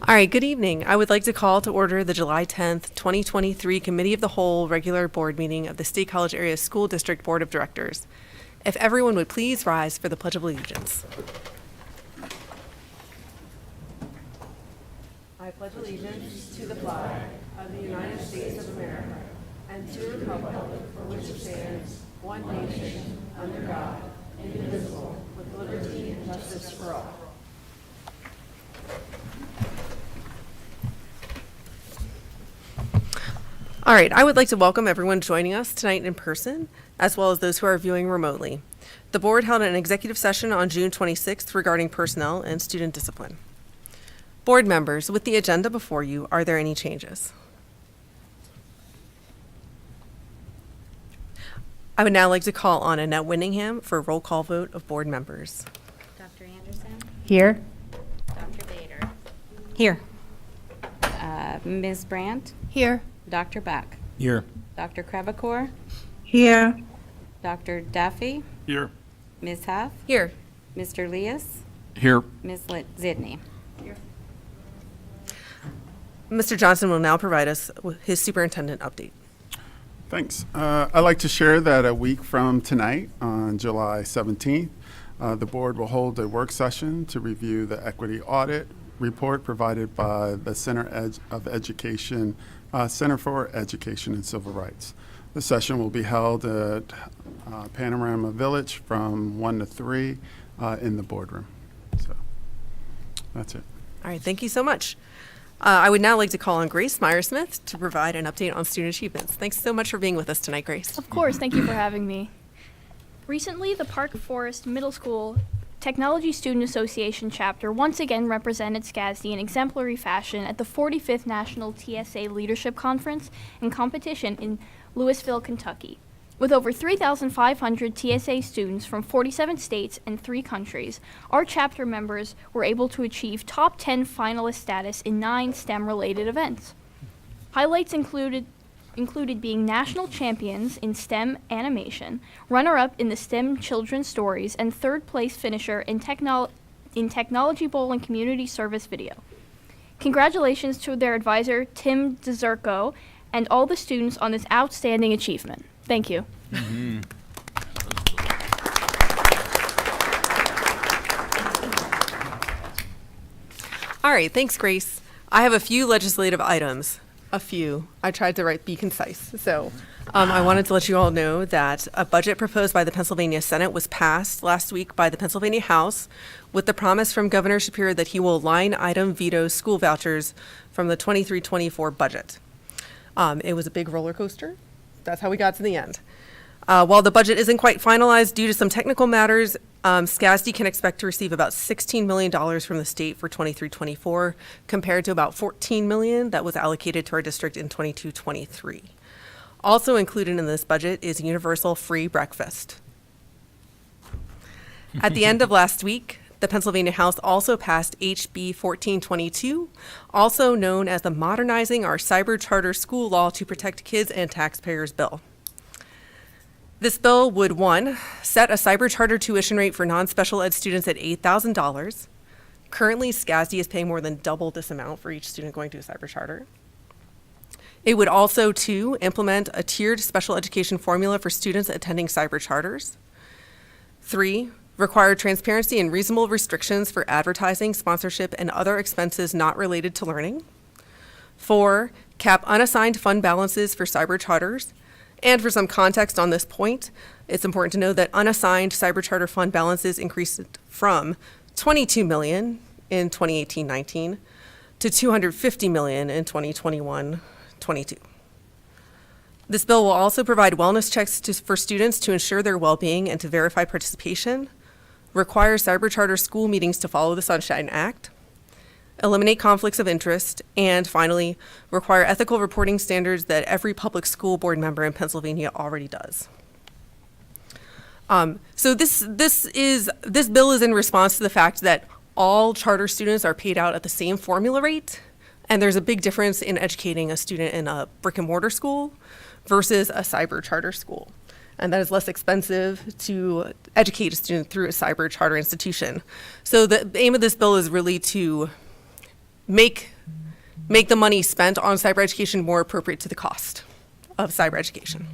All right, good evening. I would like to call to order the July 10th, 2023 Committee of the Whole regular board meeting of the State College Area School District Board of Directors. If everyone would please rise for the Pledge of Allegiance. I pledge allegiance to the flag of the United States of America and to the republic for which it stands, one nation, under God, indivisible, with liberty and justice for all. All right, I would like to welcome everyone joining us tonight in person, as well as those who are viewing remotely. The board held an executive session on June 26th regarding personnel and student discipline. Board members, with the agenda before you, are there any changes? I would now like to call on Annette Winningham for a roll call vote of board members. Dr. Anderson? Here. Dr. Bader? Here. Ms. Brandt? Here. Dr. Beck? Here. Dr. Crevecore? Here. Dr. Duffy? Here. Ms. Huff? Here. Mr. Leas? Here. Ms. Zidney? Mr. Johnson will now provide us with his superintendent update. Thanks. I'd like to share that a week from tonight, on July 17th, the board will hold a work session to review the equity audit report provided by the Center for Education and Civil Rights. The session will be held at Panorama Village from 1 to 3 in the boardroom. So that's it. All right, thank you so much. I would now like to call on Grace Myersmith to provide an update on student achievements. Thanks so much for being with us tonight, Grace. Of course, thank you for having me. Recently, the Park Forest Middle School Technology Student Association chapter once again represented SCASD in exemplary fashion at the 45th National TSA Leadership Conference and Competition in Louisville, Kentucky. With over 3,500 TSA students from 47 states and 3 countries, our chapter members were able to achieve top 10 finalist status in 9 STEM-related events. Highlights included being national champions in STEM animation, runner-up in the STEM children's stories, and third-place finisher in Technology Bowl and community service video. Congratulations to their advisor, Tim DeZerko, and all the students on this outstanding achievement. Thank you. Mm-hmm. All right, thanks, Grace. I have a few legislative items. A few. I tried to be concise. So I wanted to let you all know that a budget proposed by the Pennsylvania Senate was passed last week by the Pennsylvania House with the promise from Governor Shapiro that he will line item veto school vouchers from the 23-24 budget. It was a big roller coaster. That's how we got to the end. While the budget isn't quite finalized due to some technical matters, SCASD can expect to receive about $16 million from the state for 23-24, compared to about $14 million that was allocated to our district in 22-23. Also included in this budget is universal free breakfast. At the end of last week, the Pennsylvania House also passed HB 1422, also known as the Modernizing Our Cyber Charter School Law to Protect Kids and Taxpayers Bill. This bill would, 1, set a cyber charter tuition rate for non-special ed students at $8,000. Currently, SCASD is paying more than double this amount for each student going to a cyber charter. It would also, 2, implement a tiered special education formula for students attending cyber charters. 3, require transparency and reasonable restrictions for advertising, sponsorship, and other expenses not related to learning. 4, cap unassigned fund balances for cyber charters. And for some context on this point, it's important to know that unassigned cyber charter fund balances increased from $22 million in 2018-19 to $250 million in 2021-22. This bill will also provide wellness checks for students to ensure their well-being and to verify participation, require cyber charter school meetings to follow the Sunshine Act, eliminate conflicts of interest, and finally, require ethical reporting standards that every public school board member in Pennsylvania already does. So this bill is in response to the fact that all charter students are paid out at the same formula rate, and there's a big difference in educating a student in a brick and mortar school versus a cyber charter school. And that is less expensive to educate a student through a cyber charter institution. So the aim of this bill is really to make make the money spent on cyber education more appropriate to the cost of cyber education.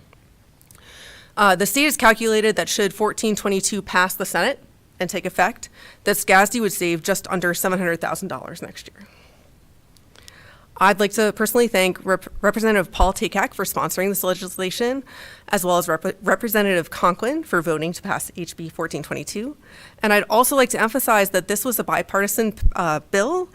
The state has calculated that should 1422 pass the Senate and take effect, that SCASD would save just under $700,000 next year. I'd like to personally thank Representative Paul Takak for sponsoring this legislation, as well as Representative Conklin for voting to pass HB 1422. And I'd also like to emphasize that this was a bipartisan bill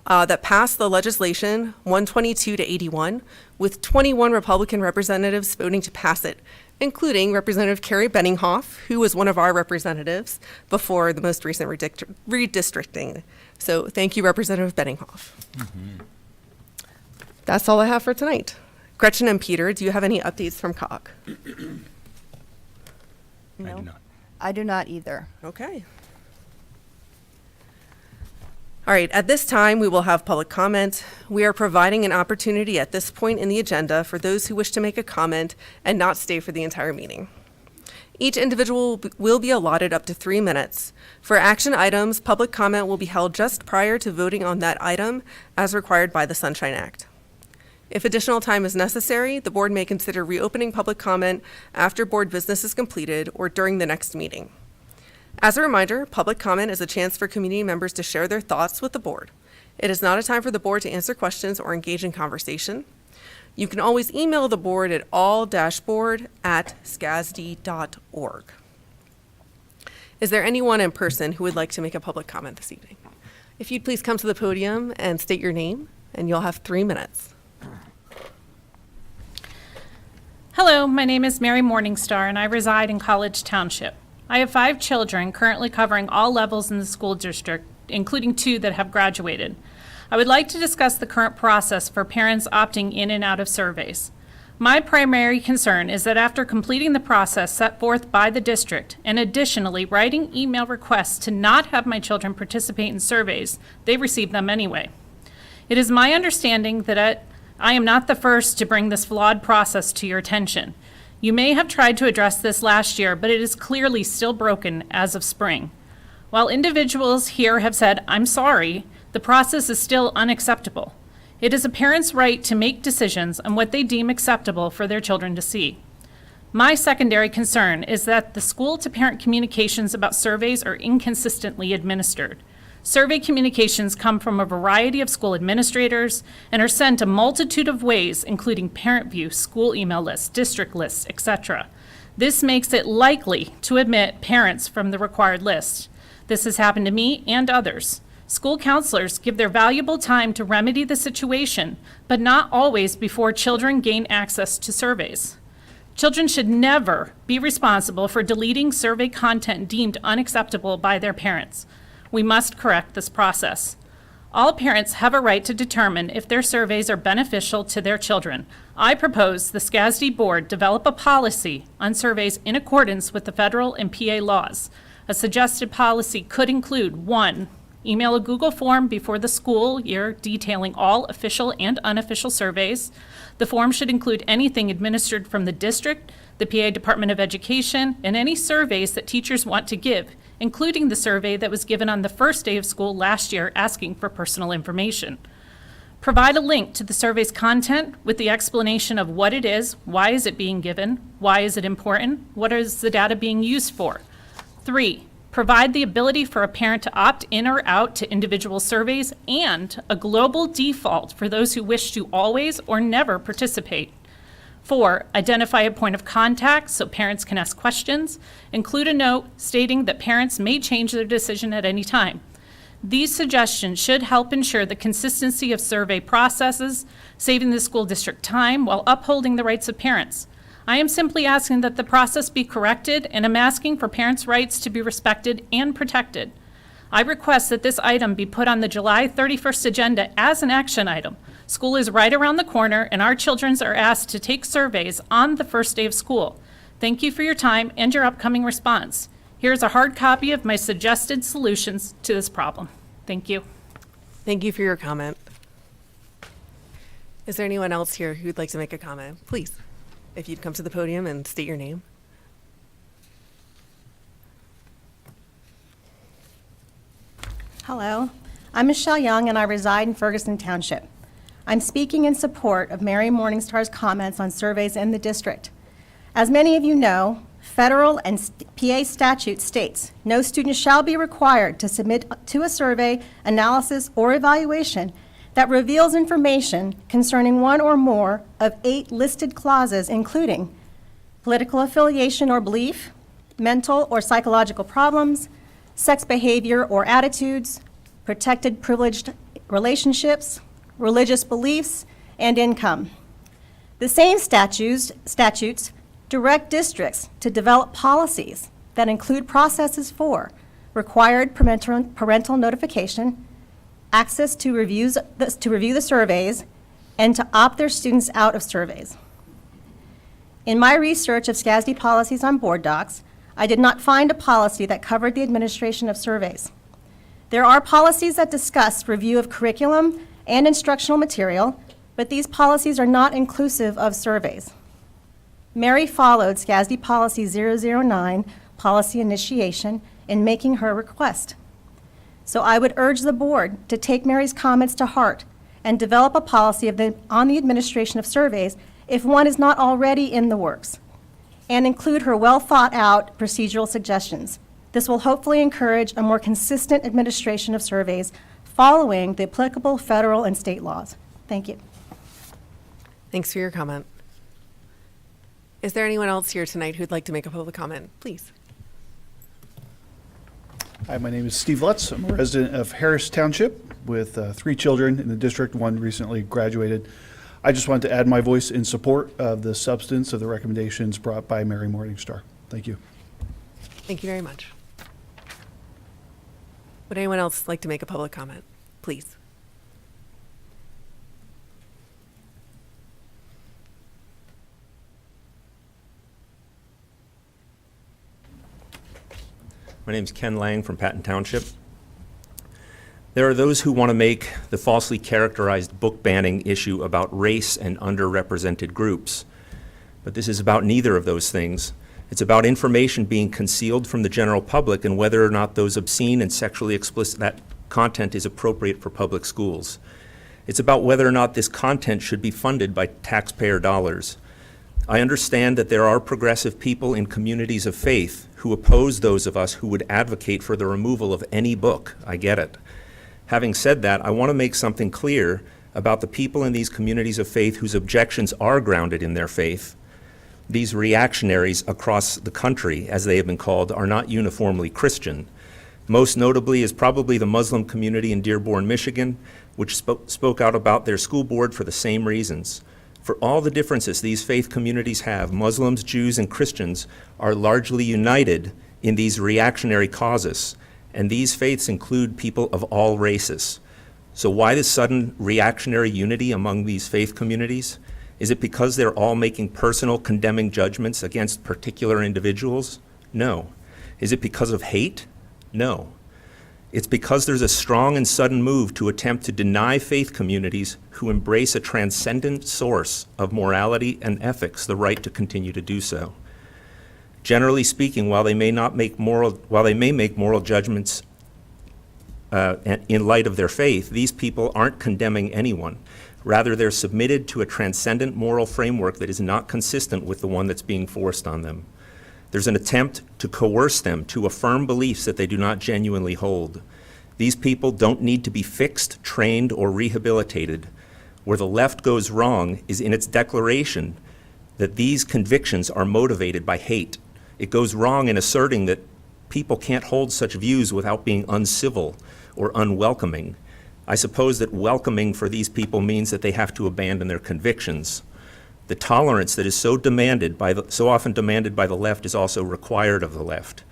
that passed the legislation 122 to 81, with 21 Republican representatives voting to pass it, including Representative Carrie Benninghoff, who was one of our representatives before the most recent redistricting. So thank you, Representative Benninghoff. That's all I have for tonight. Gretchen and Peter, do you have any updates from COG? No, do not. I do not either. Okay. All right, at this time, we will have public comment. We are providing an opportunity at this point in the agenda for those who wish to make a comment and not stay for the entire meeting. Each individual will be allotted up to 3 minutes. For action items, public comment will be held just prior to voting on that item as required by the Sunshine Act. If additional time is necessary, the board may consider reopening public comment after board business is completed or during the next meeting. As a reminder, public comment is a chance for community members to share their thoughts with the board. It is not a time for the board to answer questions or engage in conversation. You can always email the board at all-board@scasd.org. Is there anyone in person who would like to make a public comment this evening? If you'd please come to the podium and state your name, and you'll have 3 minutes. Hello, my name is Mary Morningstar, and I reside in College Township. I have 5 children, currently covering all levels in the school district, including 2 that have graduated. I would like to discuss the current process for parents opting in and out of surveys. My primary concern is that after completing the process set forth by the district, and additionally writing email requests to not have my children participate in surveys, they receive them anyway. It is my understanding that I am not the first to bring this flawed process to your attention. You may have tried to address this last year, but it is clearly still broken as of spring. While individuals here have said, "I'm sorry," the process is still unacceptable. It is a parent's right to make decisions on what they deem acceptable for their children to see. My secondary concern is that the school-to-parent communications about surveys are inconsistently administered. Survey communications come from a variety of school administrators and are sent a multitude of ways, including parent view, school email lists, district lists, etc. This makes it likely to omit parents from the required list. This has happened to me and others. School counselors give their valuable time to remedy the situation, but not always before children gain access to surveys. Children should never be responsible for deleting survey content deemed unacceptable by their parents. We must correct this process. All parents have a right to determine if their surveys are beneficial to their children. I propose the SCASD board develop a policy on surveys in accordance with the federal and PA laws. A suggested policy could include 1, email a Google form before the school year detailing all official and unofficial surveys. The form should include anything administered from the district, the PA Department of Education, and any surveys that teachers want to give, including the survey that was given on the first day of school last year asking for personal information. Provide a link to the survey's content with the explanation of what it is, why is it being given, why is it important, what is the data being used for. 3, provide the ability for a parent to opt in or out to individual surveys and a global default for those who wish to always or never participate. 4, identify a point of contact so parents can ask questions. Include a note stating that parents may change their decision at any time. These suggestions should help ensure the consistency of survey processes, saving the school district time while upholding the rights of parents. I am simply asking that the process be corrected, and I'm asking for parents' rights to be respected and protected. I request that this item be put on the July 31st agenda as an action item. School is right around the corner, and our children are asked to take surveys on the first day of school. Thank you for your time and your upcoming response. Here's a hard copy of my suggested solutions to this problem. Thank you. Thank you for your comment. Is there anyone else here who'd like to make a comment? Please, if you'd come to the podium and state your name. Hello, I'm Michelle Young and I reside in Ferguson Township. I'm speaking in support of Mary Morningstar's comments on surveys in the district. As many of you know, federal and PA statute states no student shall be required to submit to a survey, analysis, or evaluation that reveals information concerning one or more of 8 listed clauses, including political affiliation or belief, mental or psychological problems, sex behavior or attitudes, protected privileged relationships, religious beliefs, and income. The same statutes direct districts to develop policies that include processes for required parental notification, access to review the surveys, and to opt their students out of surveys. In my research of SCASD policies on board docs, I did not find a policy that covered the administration of surveys. There are policies that discuss review of curriculum and instructional material, but these policies are not inclusive of surveys. Mary followed SCASD Policy 009, policy initiation, in making her request. So I would urge the board to take Mary's comments to heart and develop a policy on the administration of surveys if one is not already in the works, and include her well-thought-out procedural suggestions. This will hopefully encourage a more consistent administration of surveys following the applicable federal and state laws. Thank you. Thanks for your comment. Is there anyone else here tonight who'd like to make a public comment? Please. Hi, my name is Steve Lutz. I'm a resident of Harris Township with 3 children in the district. 1 recently graduated. I just wanted to add my voice in support of the substance of the recommendations brought by Mary Morningstar. Thank you. Thank you very much. Would anyone else like to make a public comment? Please. My name is Ken Lang from Patton Township. There are those who want to make the falsely characterized book banning issue about race and underrepresented groups. But this is about neither of those things. It's about information being concealed from the general public and whether or not those obscene and sexually explicit that content is appropriate for public schools. It's about whether or not this content should be funded by taxpayer dollars. I understand that there are progressive people in communities of faith who oppose those of us who would advocate for the removal of any book. I get it. Having said that, I want to make something clear about the people in these communities of faith whose objections are grounded in their faith. These reactionaries across the country, as they have been called, are not uniformly Christian. Most notably is probably the Muslim community in Dearborn, Michigan, which spoke out about their school board for the same reasons. For all the differences these faith communities have, Muslims, Jews, and Christians are largely united in these reactionary causes, and these faiths include people of all races. So why this sudden reactionary unity among these faith communities? Is it because they're all making personal condemning judgments against particular individuals? No. Is it because of hate? No. It's because there's a strong and sudden move to attempt to deny faith communities who embrace a transcendent source of morality and ethics the right to continue to do so. Generally speaking, while they may make moral judgments in light of their faith, these people aren't condemning anyone. Rather, they're submitted to a transcendent moral framework that is not consistent with the one that's being forced on them. There's an attempt to coerce them to affirm beliefs that they do not genuinely hold. These people don't need to be fixed, trained, or rehabilitated. Where the left goes wrong is in its declaration that these convictions are motivated by hate. It goes wrong in asserting that people can't hold such views without being uncivil or unwelcoming. I suppose that welcoming for these people means that they have to abandon their convictions. The tolerance that is so often demanded by the left is also required of the left.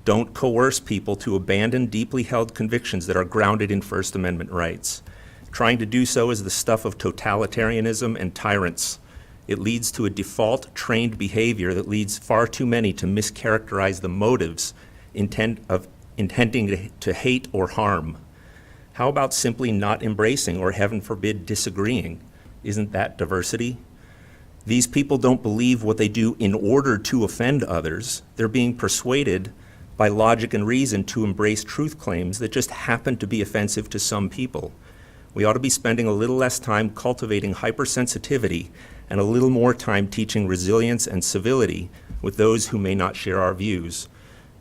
Don't coerce people to abandon deeply held convictions that are grounded in First Amendment rights. Trying to do so is the stuff of totalitarianism and tyrants. It leads to a default trained behavior that leads far too many to mischaracterize the motives intending to hate or harm. How about simply not embracing or, heaven forbid, disagreeing? Isn't that diversity? These people don't believe what they do in order to offend others. They're being persuaded by logic and reason to embrace truth claims that just happen to be offensive to some people. We ought to be spending a little less time cultivating hypersensitivity and a little more time teaching resilience and civility with those who may not share our views.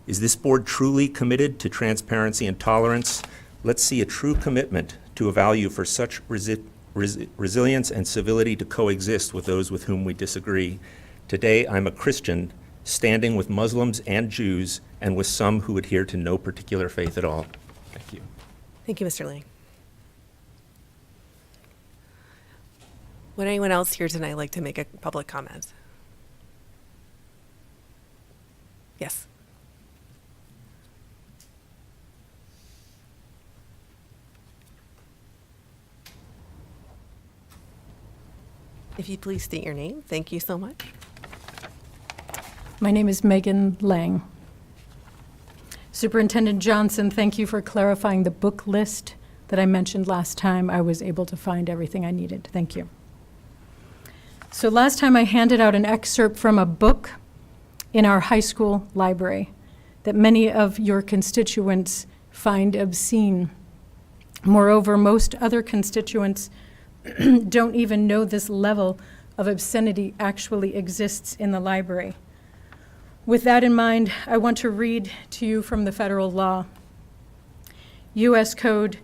Is this board truly committed to transparency and tolerance? Let's see a true commitment to a value for such resilience and civility to coexist with those with whom we disagree. Today, I'm a Christian standing with Muslims and Jews and with some who adhere to no particular faith at all. Thank you. Thank you, Mr. Lang. Would anyone else here tonight like to make a public comment? Yes. If you please state your name. Thank you so much. My name is Megan Lang. Superintendent Johnson, thank you for clarifying the book list that I mentioned last time. I was able to find everything I needed. Thank you. So last time I handed out an excerpt from a book in our high school library that many of your constituents find obscene. Moreover, most other constituents don't even know this level of obscenity actually exists in the library. With that in mind, I want to read to you from the federal law. U.S. Code,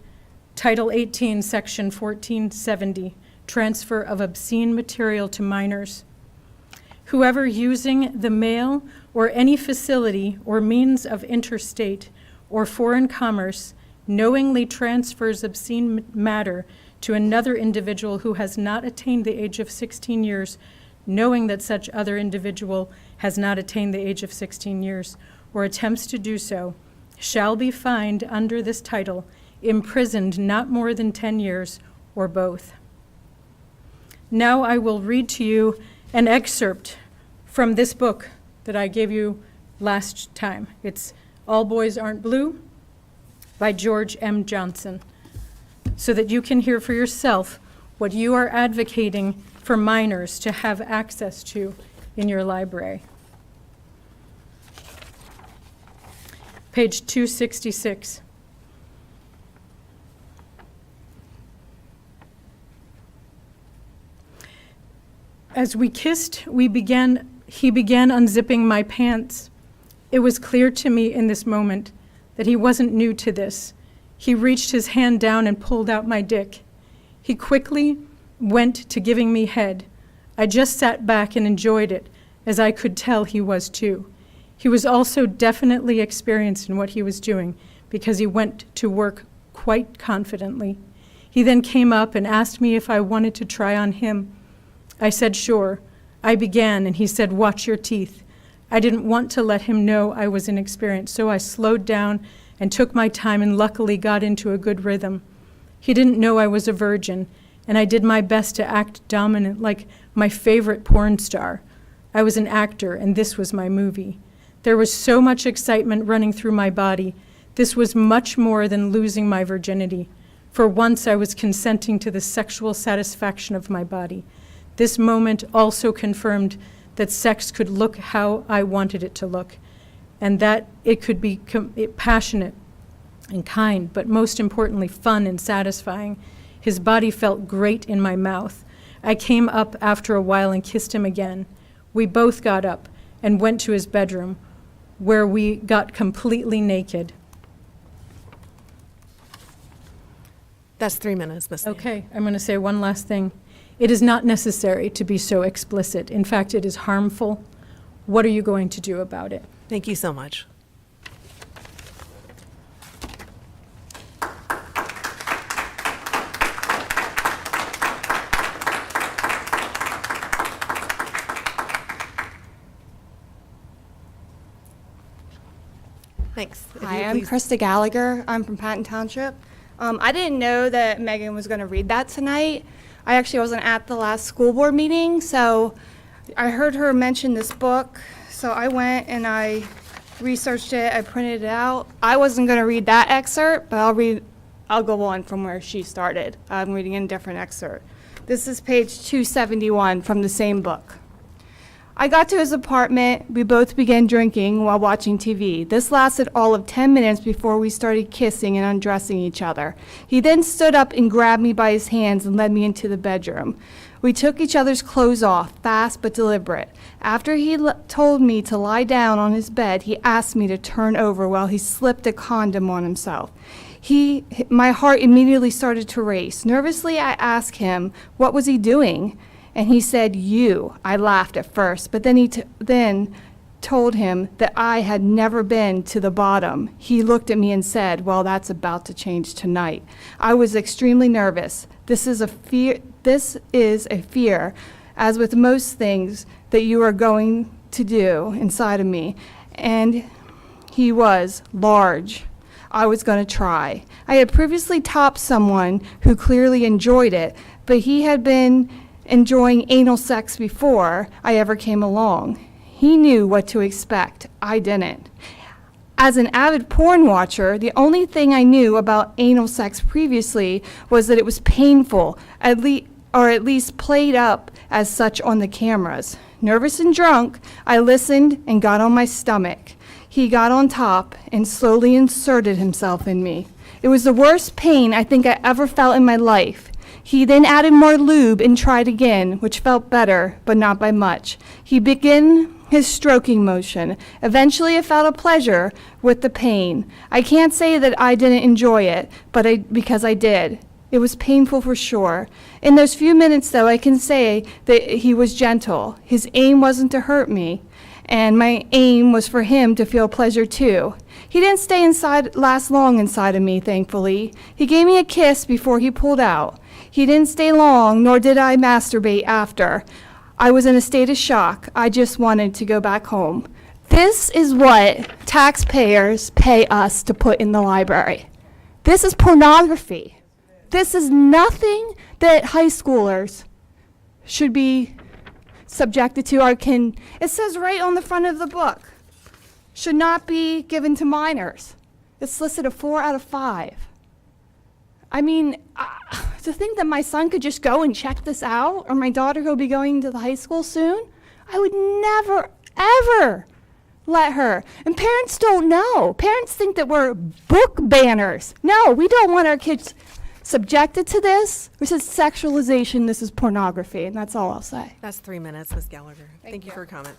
Title 18, Section 1470, Transfer of Obscene Material to Minors. Whoever using the mail or any facility or means of interstate or foreign commerce knowingly transfers obscene matter to another individual who has not attained the age of 16 years, knowing that such other individual has not attained the age of 16 years, or attempts to do so, shall be fined under this title, imprisoned not more than 10 years, or both. Now I will read to you an excerpt from this book that I gave you last time. It's All Boys Aren't Blue by George M. Johnson, so that you can hear for yourself what you are advocating for minors to have access to in your library. Page 266. As we kissed, he began unzipping my pants. It was clear to me in this moment that he wasn't new to this. He reached his hand down and pulled out my dick. He quickly went to giving me head. I just sat back and enjoyed it, as I could tell he was too. He was also definitely experienced in what he was doing because he went to work quite confidently. He then came up and asked me if I wanted to try on him. I said sure. I began and he said, watch your teeth. I didn't want to let him know I was inexperienced, so I slowed down and took my time and luckily got into a good rhythm. He didn't know I was a virgin, and I did my best to act dominant like my favorite porn star. I was an actor, and this was my movie. There was so much excitement running through my body. This was much more than losing my virginity. For once, I was consenting to the sexual satisfaction of my body. This moment also confirmed that sex could look how I wanted it to look, and that it could be passionate and kind, but most importantly, fun and satisfying. His body felt great in my mouth. I came up after a while and kissed him again. We both got up and went to his bedroom, where we got completely naked. That's 3 minutes, Ms. Lee. Okay, I'm going to say one last thing. It is not necessary to be so explicit. In fact, it is harmful. What are you going to do about it? Thank you so much. Thanks. If Hi, you I'm please- Krista Gallagher. I'm from Patton Township. I didn't know that Megan was going to read that tonight. I actually wasn't at the last school board meeting, so I heard her mention this book. So I went and I researched it. I printed it out. I wasn't going to read that excerpt, but I'll go on from where she started. I'm reading a different excerpt. This is page 271 from the same book. I got to his apartment. We both began drinking while watching TV. This lasted all of 10 minutes before we started kissing and undressing each other. He then stood up and grabbed me by his hands and led me into the bedroom. We took each other's clothes off, fast but deliberate. After he told me to lie down on his bed, he asked me to turn over while he slipped a condom on himself. My heart immediately started to race. Nervously, I asked him, what was he doing? And he said, you. I laughed at first, but then then told him that I had never been to the bottom. He looked at me and said, well, that's about to change tonight. I was extremely nervous. This is a fear, as with most things that you are going to do inside of me. And he was large. I was going to try. I had previously topped someone who clearly enjoyed it, but he had been enjoying anal sex before I ever came along. He knew what to expect. I didn't. As an avid porn watcher, the only thing I knew about anal sex previously was that it was painful, at least played up as such on the cameras. Nervous and drunk, I listened and got on my stomach. He got on top and slowly inserted himself in me. It was the worst pain I think I ever felt in my life. He then added more lube and tried again, which felt better, but not by much. He began his stroking motion. Eventually, I felt a pleasure with the pain. I can't say that I didn't enjoy it, because I did. It was painful for sure. In those few minutes, though, I can say that he was gentle. His aim wasn't to hurt me, and my aim was for him to feel pleasure too. He didn't last long inside of me, thankfully. He gave me a kiss before he pulled out. He didn't stay long, nor did I masturbate after. I was in a state of shock. I just wanted to go back home. This is what taxpayers pay us to put in the library. This is pornography. This is nothing that high schoolers should be subjected to or can, it says right on the front of the book, should not be given to minors. It's listed a 4 out of 5. I mean, to think that my son could just go and check this out, or my daughter who will be going to the high school soon, I would never, ever let her. And parents don't know. Parents think that we're book banners. No, we don't want our kids subjected to this. This is sexualization. This is pornography. And that's all I'll say. That's 3 minutes, Ms. Gallagher. Thank you for your comment.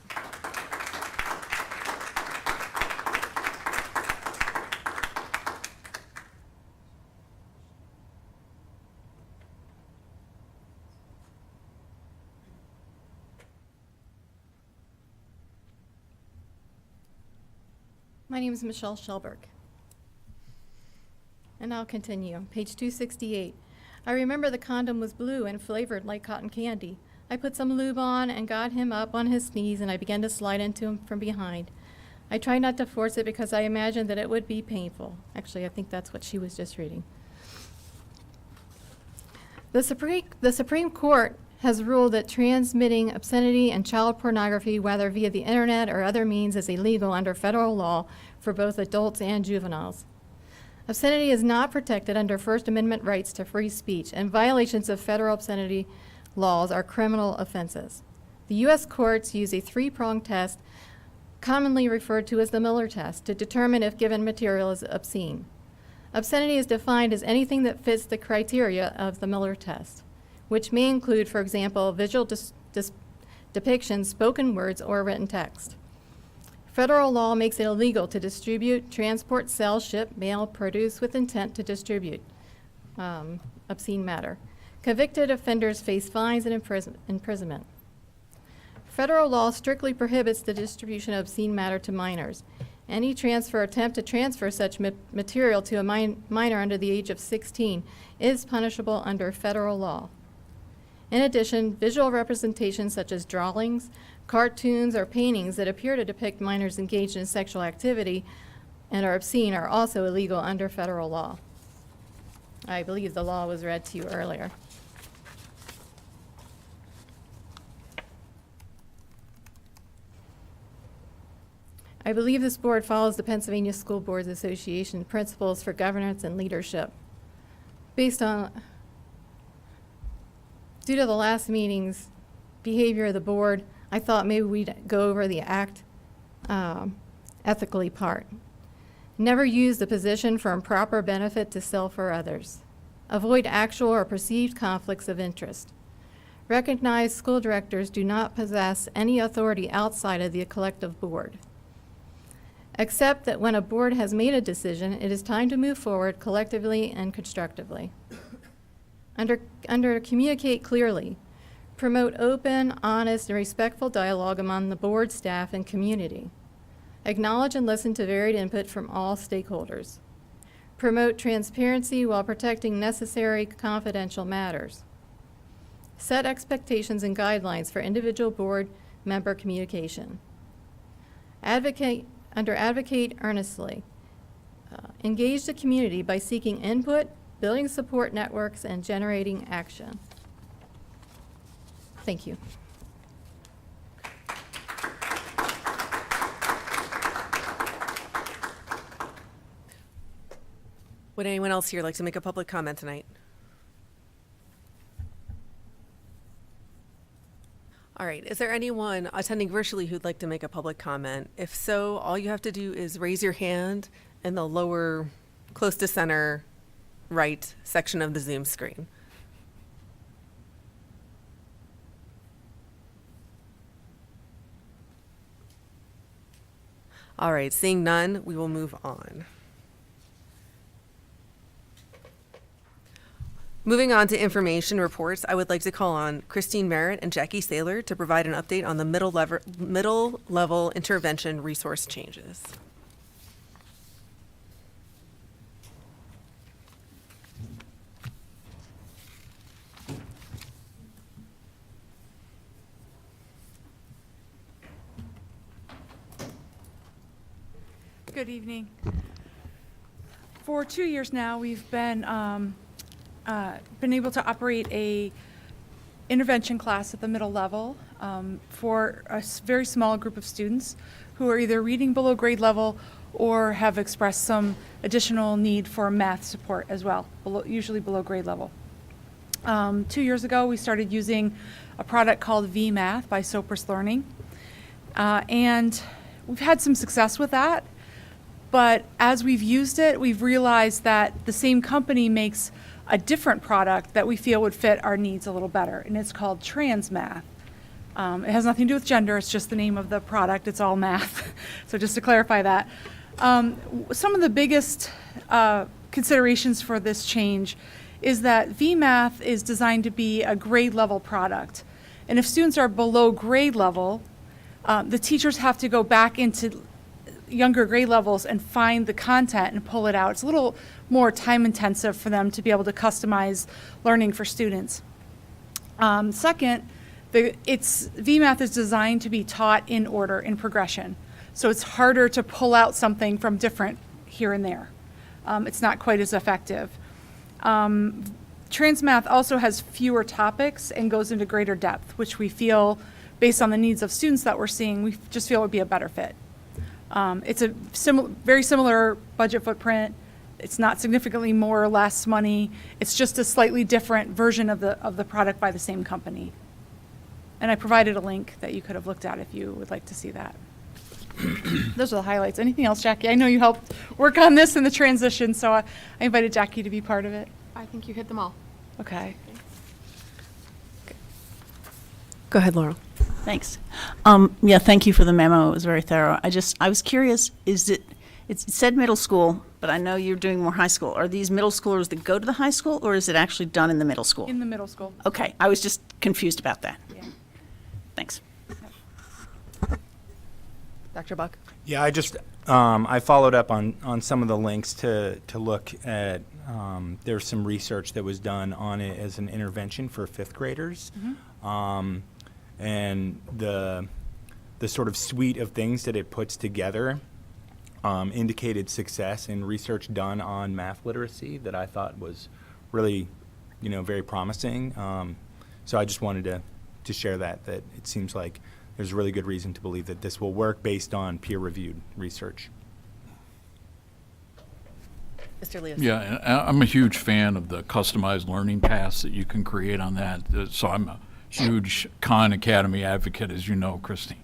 My name is Michelle Shelberg. And I'll continue. Page 268. I remember the condom was blue and flavored like cotton candy. I put some lube on and got him up on his knees, and I began to slide into him from behind. I tried not to force it because I imagined that it would be painful. Actually, I think that's what she was just reading. The Supreme Court has ruled that transmitting obscenity and child pornography, whether via the internet or other means, is illegal under federal law for both adults and juveniles. Obscenity is not protected under First Amendment rights to free speech, and violations of federal obscenity laws are criminal offenses. The U.S. courts use a 3-pronged test, commonly referred to as the Miller test, to determine if given material is obscene. Obscenity is defined as anything that fits the criteria of the Miller test, which may include, for example, visual depictions, spoken words, or written text. Federal law makes it illegal to distribute, transport, sell, ship, mail, produce with intent to distribute obscene matter. Convicted offenders face fines and imprisonment. Federal law strictly prohibits the distribution of obscene matter to minors. Any transfer or attempt to transfer such material to a minor under the age of 16 is punishable under federal law. In addition, visual representations such as drawings, cartoons, or paintings that appear to depict minors engaged in sexual activity and are obscene are also illegal under federal law. I believe the law was read to you earlier. I believe this board follows the Pennsylvania School Boards Association principles for governance and leadership. Due to the last meeting's behavior of the board, I thought maybe we'd go over the act ethically part. Never use the position for improper benefit to self or others. Avoid actual or perceived conflicts of interest. Recognize school directors do not possess any authority outside of the collective board. Accept that when a board has made a decision, it is time to move forward collectively and constructively. Under communicate clearly. Promote open, honest, and respectful dialogue among the board staff and community. Acknowledge and listen to varied input from all stakeholders. Promote transparency while protecting necessary confidential matters. Set expectations and guidelines for individual board member communication. Advocate earnestly. Engage the community by seeking input, building support networks, and generating action. Thank you. Would anyone else here like to make a public comment tonight? All right, is there anyone attending virtually who'd like to make a public comment? If so, all you have to do is raise your hand in the lower, close to center, right section of the Zoom screen. All right, seeing none, we will move on. Moving on to information reports, I would like to call on Christine Merritt and Jackie Saylor to provide an update on the middle level intervention resource changes. Good evening. For 2 years now, we've been able to operate a intervention class at the middle level for a very small group of students who are either reading below grade level or have expressed some additional need for math support as well, usually below grade level. 2 years ago, we started using a product called VMath by Sopris Learning, and we've had some success with that. But as we've used it, we've realized that the same company makes a different product that we feel would fit our needs a little better, and it's called TransMath. It has nothing to do with gender, it's just the name of the product, it's all math. So just to clarify that. Some of the biggest considerations for this change is that VMath is designed to be a grade level product. And if students are below grade level, the teachers have to go back into younger grade levels and find the content and pull it out. It's a little more time intensive for them to be able to customize learning for students. Second, VMath is designed to be taught in order, in progression. So it's harder to pull out something from different here and there. It's not quite as effective. TransMath also has fewer topics and goes into greater depth, which we feel, based on the needs of students that we're seeing, we just feel would be a better fit. It's a very similar budget footprint. It's not significantly more or less money. It's just a slightly different version of the product by the same company. And I provided a link that you could have looked at if you would like to see that. Those are the highlights. Anything else, Jackie? I know you helped work on this in the transition, so I invited Jackie to be part of it. I think you hit them all. Okay. Go ahead, Laurel. Thanks. Yeah, thank you for the memo. It was very thorough. I was curious, it said middle school, but I know you're doing more high school. Are these middle schoolers that go to the high school, or is it actually done in the middle school? In the middle school. Okay, I was just confused about that. Yeah. Thanks. Dr. Buck? Yeah, I followed up on some of the links to look at, there's some research that was done on it as an intervention for fifth graders. Mm-hmm. And the sort of suite of things that it puts together indicated success in research done on math literacy that I thought was really, very promising. So I just wanted to share that it seems like there's a really good reason to believe that this will work based on peer-reviewed research. Mr. Leos. Yeah, I'm a huge fan of the customized learning paths that you can create on that. So I'm huge Khan Academy advocate, as you know, Christine.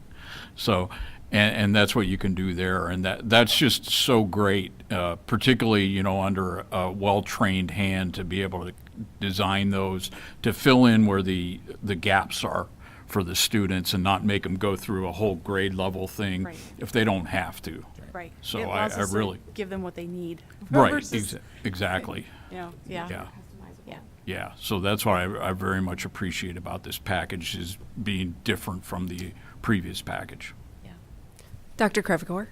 So, and that's what you can do there, and that's just so great, particularly, you know, under a well-trained hand to be able to design those, to fill in where the gaps are for the students and not make them go through a whole grade level thing Right. if they don't have to. Right. So It allows I us to really, give them what they need. right, versus, exactly. You know, yeah. Yeah. Yeah. Yeah, so that's what I very much appreciate about this package, is being different from the previous package. Dr. Crevecore?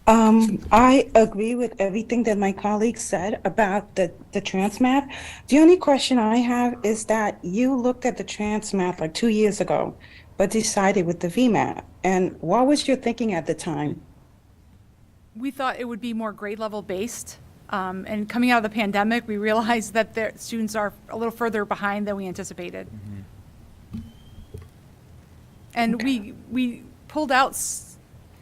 I agree with everything that my colleagues said about the TransMath. The only question I have is that you looked at the TransMath like 2 years ago, but decided with the VMAT. And what was your thinking at the time? We thought it would be more grade level based. And coming out of the pandemic, we realized that their students are a little further behind than we anticipated. And we pulled out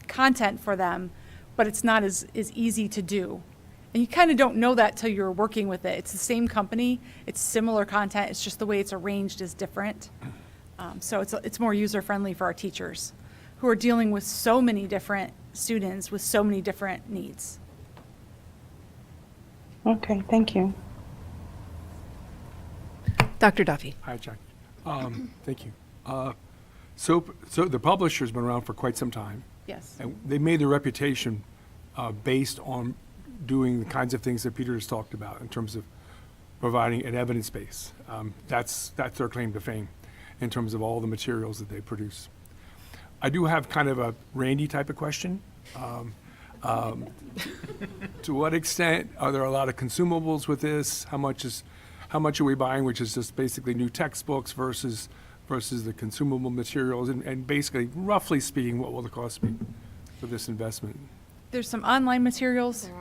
content for them, but it's not as easy to do. And you kind of don't know that till you're working with it. It's the same company, it's similar content, it's just the way it's arranged is different. So it's more user-friendly for our teachers, who are dealing with so many different students with so many different needs. Okay, thank you. Dr. Duffy? Hi, Jack. Thank you. So the publisher's been around for quite some time. Yes. And they made their reputation based on doing the kinds of things that Peter has talked about in terms of providing an evidence base. That's their claim to fame in terms of all the materials that they produce. I do have kind of a Randy type of question. To what extent are there a lot of consumables with this? How much are we buying, which is just basically new textbooks versus the consumable materials? And basically, roughly speaking, what will the cost be for this investment? There's some online materials. There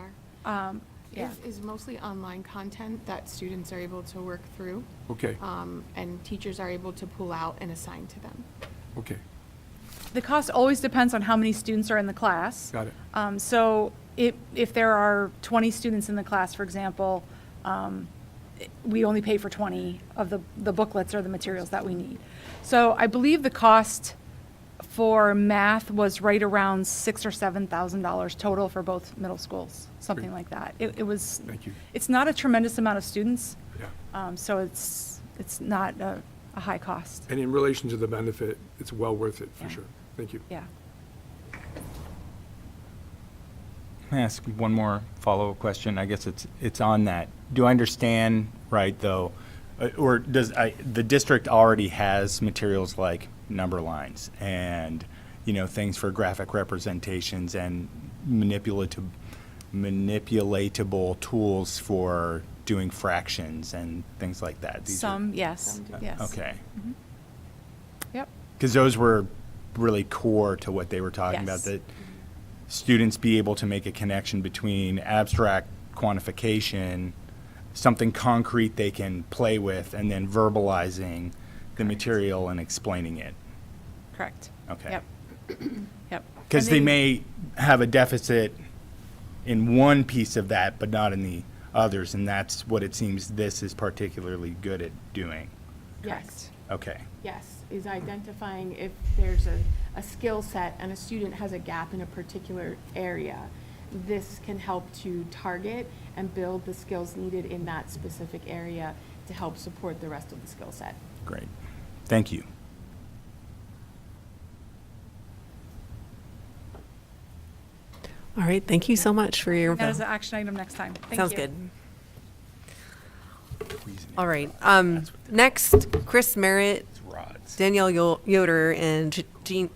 are. Yeah. Is mostly online content that students are able to work through. Okay. And teachers are able to pull out and assign to them. Okay. The cost always depends on how many students are in the class. Got it. So if there are 20 students in the class, for example, we only pay for 20 of the booklets or the materials that we need. So I believe the cost for math was right around $6,000 or $7,000 total for both middle schools, something like that. It was. Thank you. It's not a tremendous amount of students. Yeah. So it's not a high cost. And in relation to the benefit, it's well worth it, for sure. Thank you. Yeah. Can I ask one more follow-up question? I guess it's on that. Do I understand right, though, or does the district already has materials like number lines and, you know, things for graphic representations and manipulatable tools for doing fractions and things like that? Yes. Yes. Okay. Mhm. Yep. Because those were really core to what they were talking about, Yes. that students be able to make a connection between abstract quantification, something concrete they can play with, and then verbalizing the material and explaining it. Correct. Okay. Yep. Yep. Because And they may have a deficit in one piece of that, but not in the others, and that's what it seems this is particularly good at doing. Yes. Okay. Yes, is identifying if there's a skill set and a student has a gap in a particular area. This can help to target and build the skills needed in that specific area to help support the rest of the skill set. Great. Thank you. All right, thank you so much for your info. That is an action item next time. Thank Sounds you. good. All right, next, Chris Merritt, Danielle Yoder, and Jean,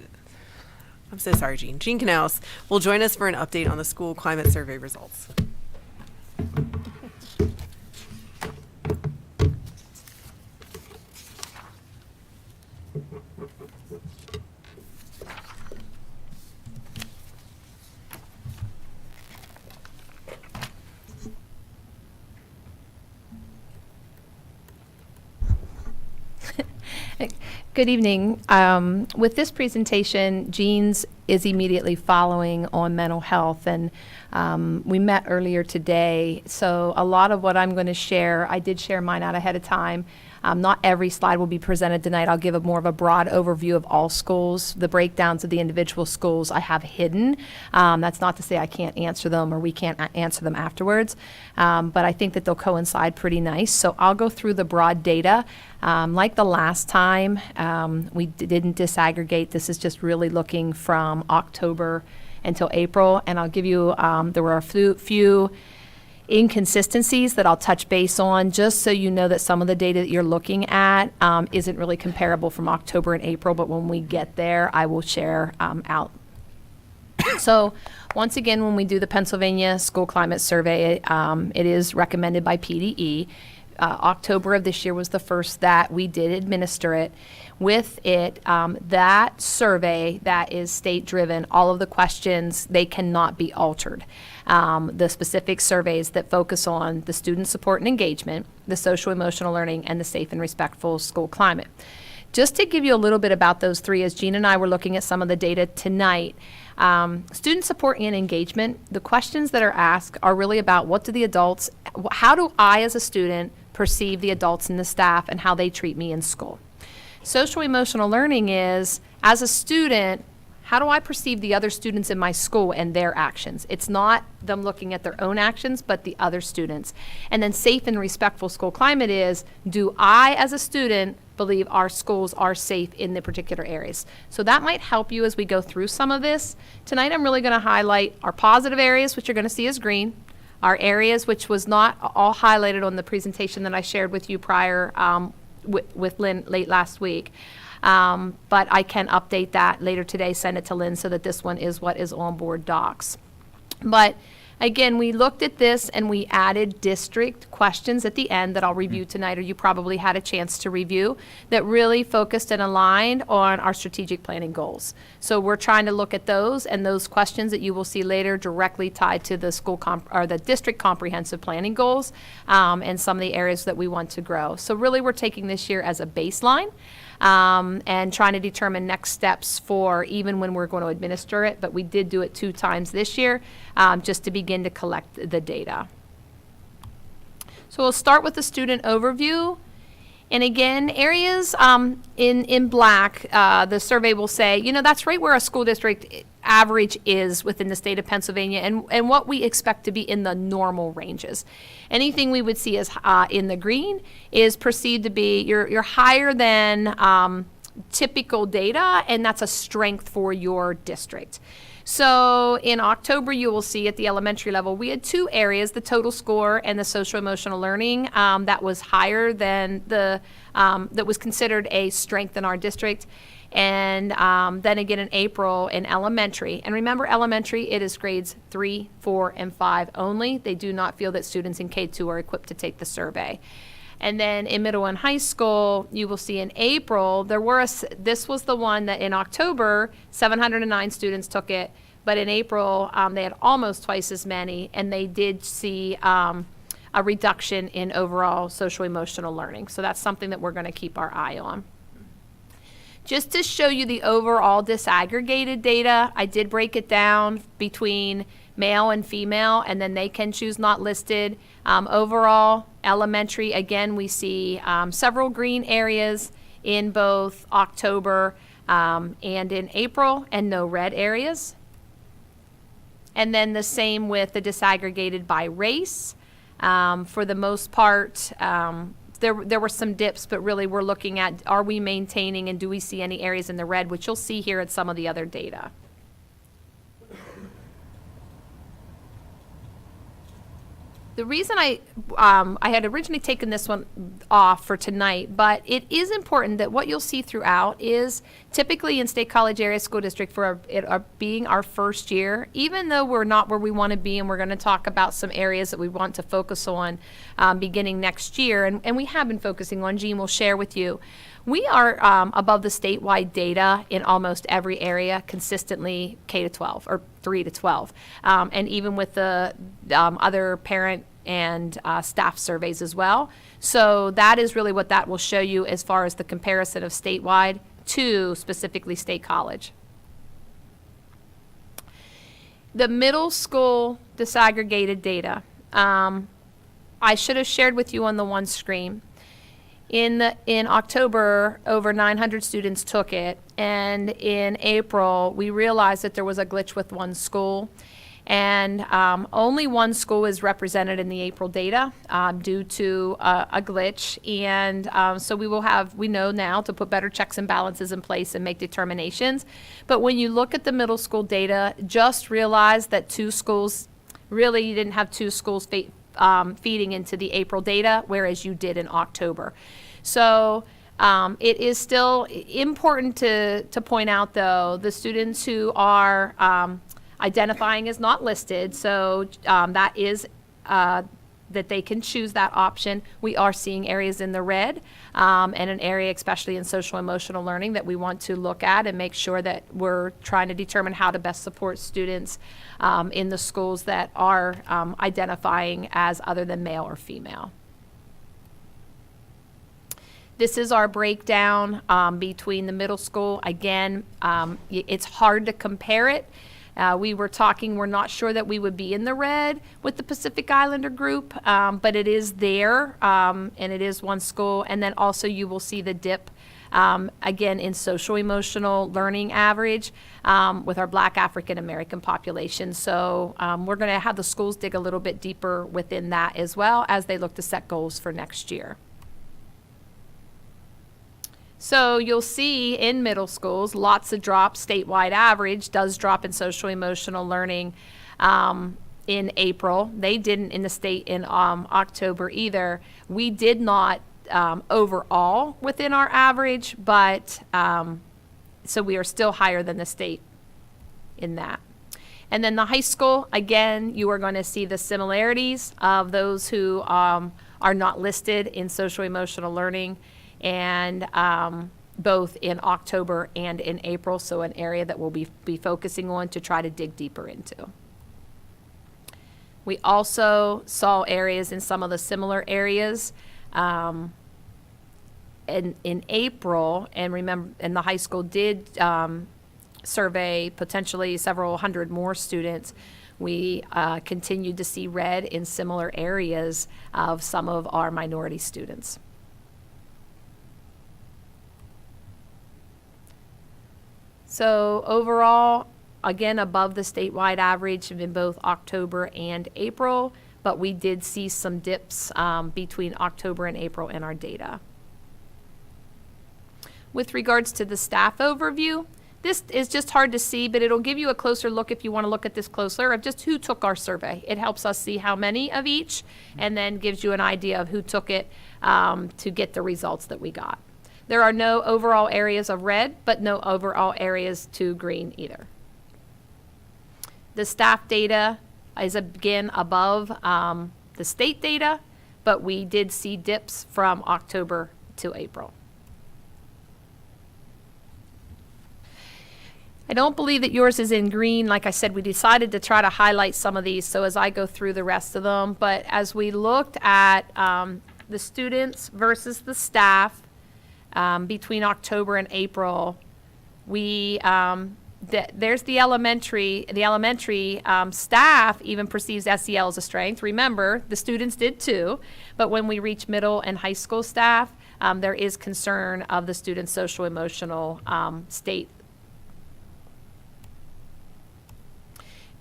I'm so sorry, Jean Knaus will join us for an update on the school climate survey results. Good evening. With this presentation, Jean's is immediately following on mental health, and we met earlier today. So a lot of what I'm going to share, I did share mine out ahead of time. Not every slide will be presented tonight. I'll give more of a broad overview of all schools. The breakdowns of the individual schools I have hidden. That's not to say I can't answer them or we can't answer them afterwards, but I think that they'll coincide pretty nice. So I'll go through the broad data. Like the last time, we didn't disaggregate. This is just really looking from October until April, and I'll give you, there were a few inconsistencies that I'll touch base on, just so you know that some of the data that you're looking at isn't really comparable from October and April, but when we get there, I will share out. So once again, when we do the Pennsylvania School Climate Survey, it is recommended by PDE. October of this year was the first that we did administer it. With it, that survey that is state-driven, all of the questions, they cannot be altered. The specific surveys that focus on the student support and engagement, the social-emotional learning, and the safe and respectful school climate. Just to give you a little bit about those three, as Jean and I were looking at some of the data tonight, student support and engagement, the questions that are asked are really about what do the adults, how do I as a student perceive the adults and the staff and how they treat me in school. Social emotional learning is, as a student, how do I perceive the other students in my school and their actions? It's not them looking at their own actions, but the other students. And then safe and respectful school climate is, do I as a student believe our schools are safe in the particular areas? So that might help you as we go through some of this. Tonight I'm really going to highlight our positive areas, which you're going to see as green, our areas which was not all highlighted on the presentation that I shared with you prior with Lynn late last week. But I can update that later today, send it to Lynn so that this one is what is on board docs. But again, we looked at this and we added district questions at the end that I'll review tonight, or you probably had a chance to review, that really focused and aligned on our strategic planning goals. So we're trying to look at those, and those questions that you will see later directly tied to the or the district comprehensive planning goals, and some of the areas that we want to grow. So really we're taking this year as a baseline. And trying to determine next steps for even when we're going to administer it, but we did do it 2 times this year, just to begin to collect the data. So we'll start with the student overview. And again, areas in black, the survey will say, you know, that's right where a school district average is within the state of Pennsylvania, and what we expect to be in the normal ranges. Anything we would see as in the green is perceived to be you're higher than typical data, and that's a strength for your district. So in October, you will see at the elementary level, we had 2 areas, the total score and the social emotional learning, that was higher than that was considered a strength in our district. And then again in April in elementary. And remember, elementary, it is grades 3, 4, and 5 only. They do not feel that students in K2 are equipped to take the survey. And then in middle and high school, you will see in April, this was the one that in October, 709 students took it, but in April, they had almost twice as many, and they did see a reduction in overall social emotional learning. So that's something that we're going to keep our eye on. Just to show you the overall disaggregated data, I did break it down between male and female, and then they can choose not listed. Overall, elementary, again, we see several green areas in both October and in April, and no red areas. And then the same with the disaggregated by race. For the most part, there were some dips, but really we're looking at, are we maintaining and do we see any areas in the red, which you'll see here at some of the other data. The reason I had originally taken this one off for tonight, but it is important that what you'll see throughout is typically in State College Area School District for it being our first year, even though we're not where we want to be, and we're going to talk about some areas that we want to focus on beginning next year, and we have been focusing on, Jean will share with you. We are above the statewide data in almost every area consistently K-12 or 3 to 12. And even with the other parent and staff surveys as well. So that is really what that will show you as far as the comparison of statewide to specifically State College. The middle school disaggregated data, I should have shared with you on the one screen. In October, over 900 students took it, and in April, we realized that there was a glitch with one school, and only one school is represented in the April data due to a glitch, and so we know now to put better checks and balances in place and make determinations. But when you look at the middle school data, just realize that two schools, really you didn't have two schools feeding into the April data, whereas you did in October. So it is still important to point out, though, the students who are identifying as not listed, so that is that they can choose that option. We are seeing areas in the red and an area, especially in social emotional learning, that we want to look at and make sure that we're trying to determine how to best support students in the schools that are identifying as other than male or female. This is our breakdown between the middle school. Again, it's hard to compare it. We were talking, we're not sure that we would be in the red with the Pacific Islander group, but it is there, and it is one school. And then also you will see the dip, again, in social emotional learning average with our Black African American population. So we're going to have the schools dig a little bit deeper within that as well as they look to set goals for next year. So you'll see in middle schools, lots of drops. Statewide average does drop in social emotional learning in April. They didn't in the state in October either. We did not overall within our average, but so we are still higher than the state in that. And then the high school, again, you are going to see the similarities of those who are not listed in social emotional learning, and both in October and in April, so an area that we'll be focusing on to try to dig deeper into. We also saw areas in some of the similar areas in April, and remember, and the high school did survey potentially several hundred more students. We continued to see red in similar areas of some of our minority students. So overall, again, above the statewide average in both October and April, but we did see some dips between October and April in our data. With regards to the staff overview, this is just hard to see, but it'll give you a closer look if you want to look at this closer of just who took our survey. It helps us see how many of each, and then gives you an idea of who took it to get the results that we got. There are no overall areas of red, but no overall areas to green either. The staff data is again above the state data, but we did see dips from October to April. I don't believe that yours is in green. Like I said, we decided to try to highlight some of these so as I go through the rest of them. But as we looked at the students versus the staff, between October and April, we there's the elementary staff even perceives SEL as a strength. Remember, the students did too, but when we reach middle and high school staff, there is concern of the students' social emotional state.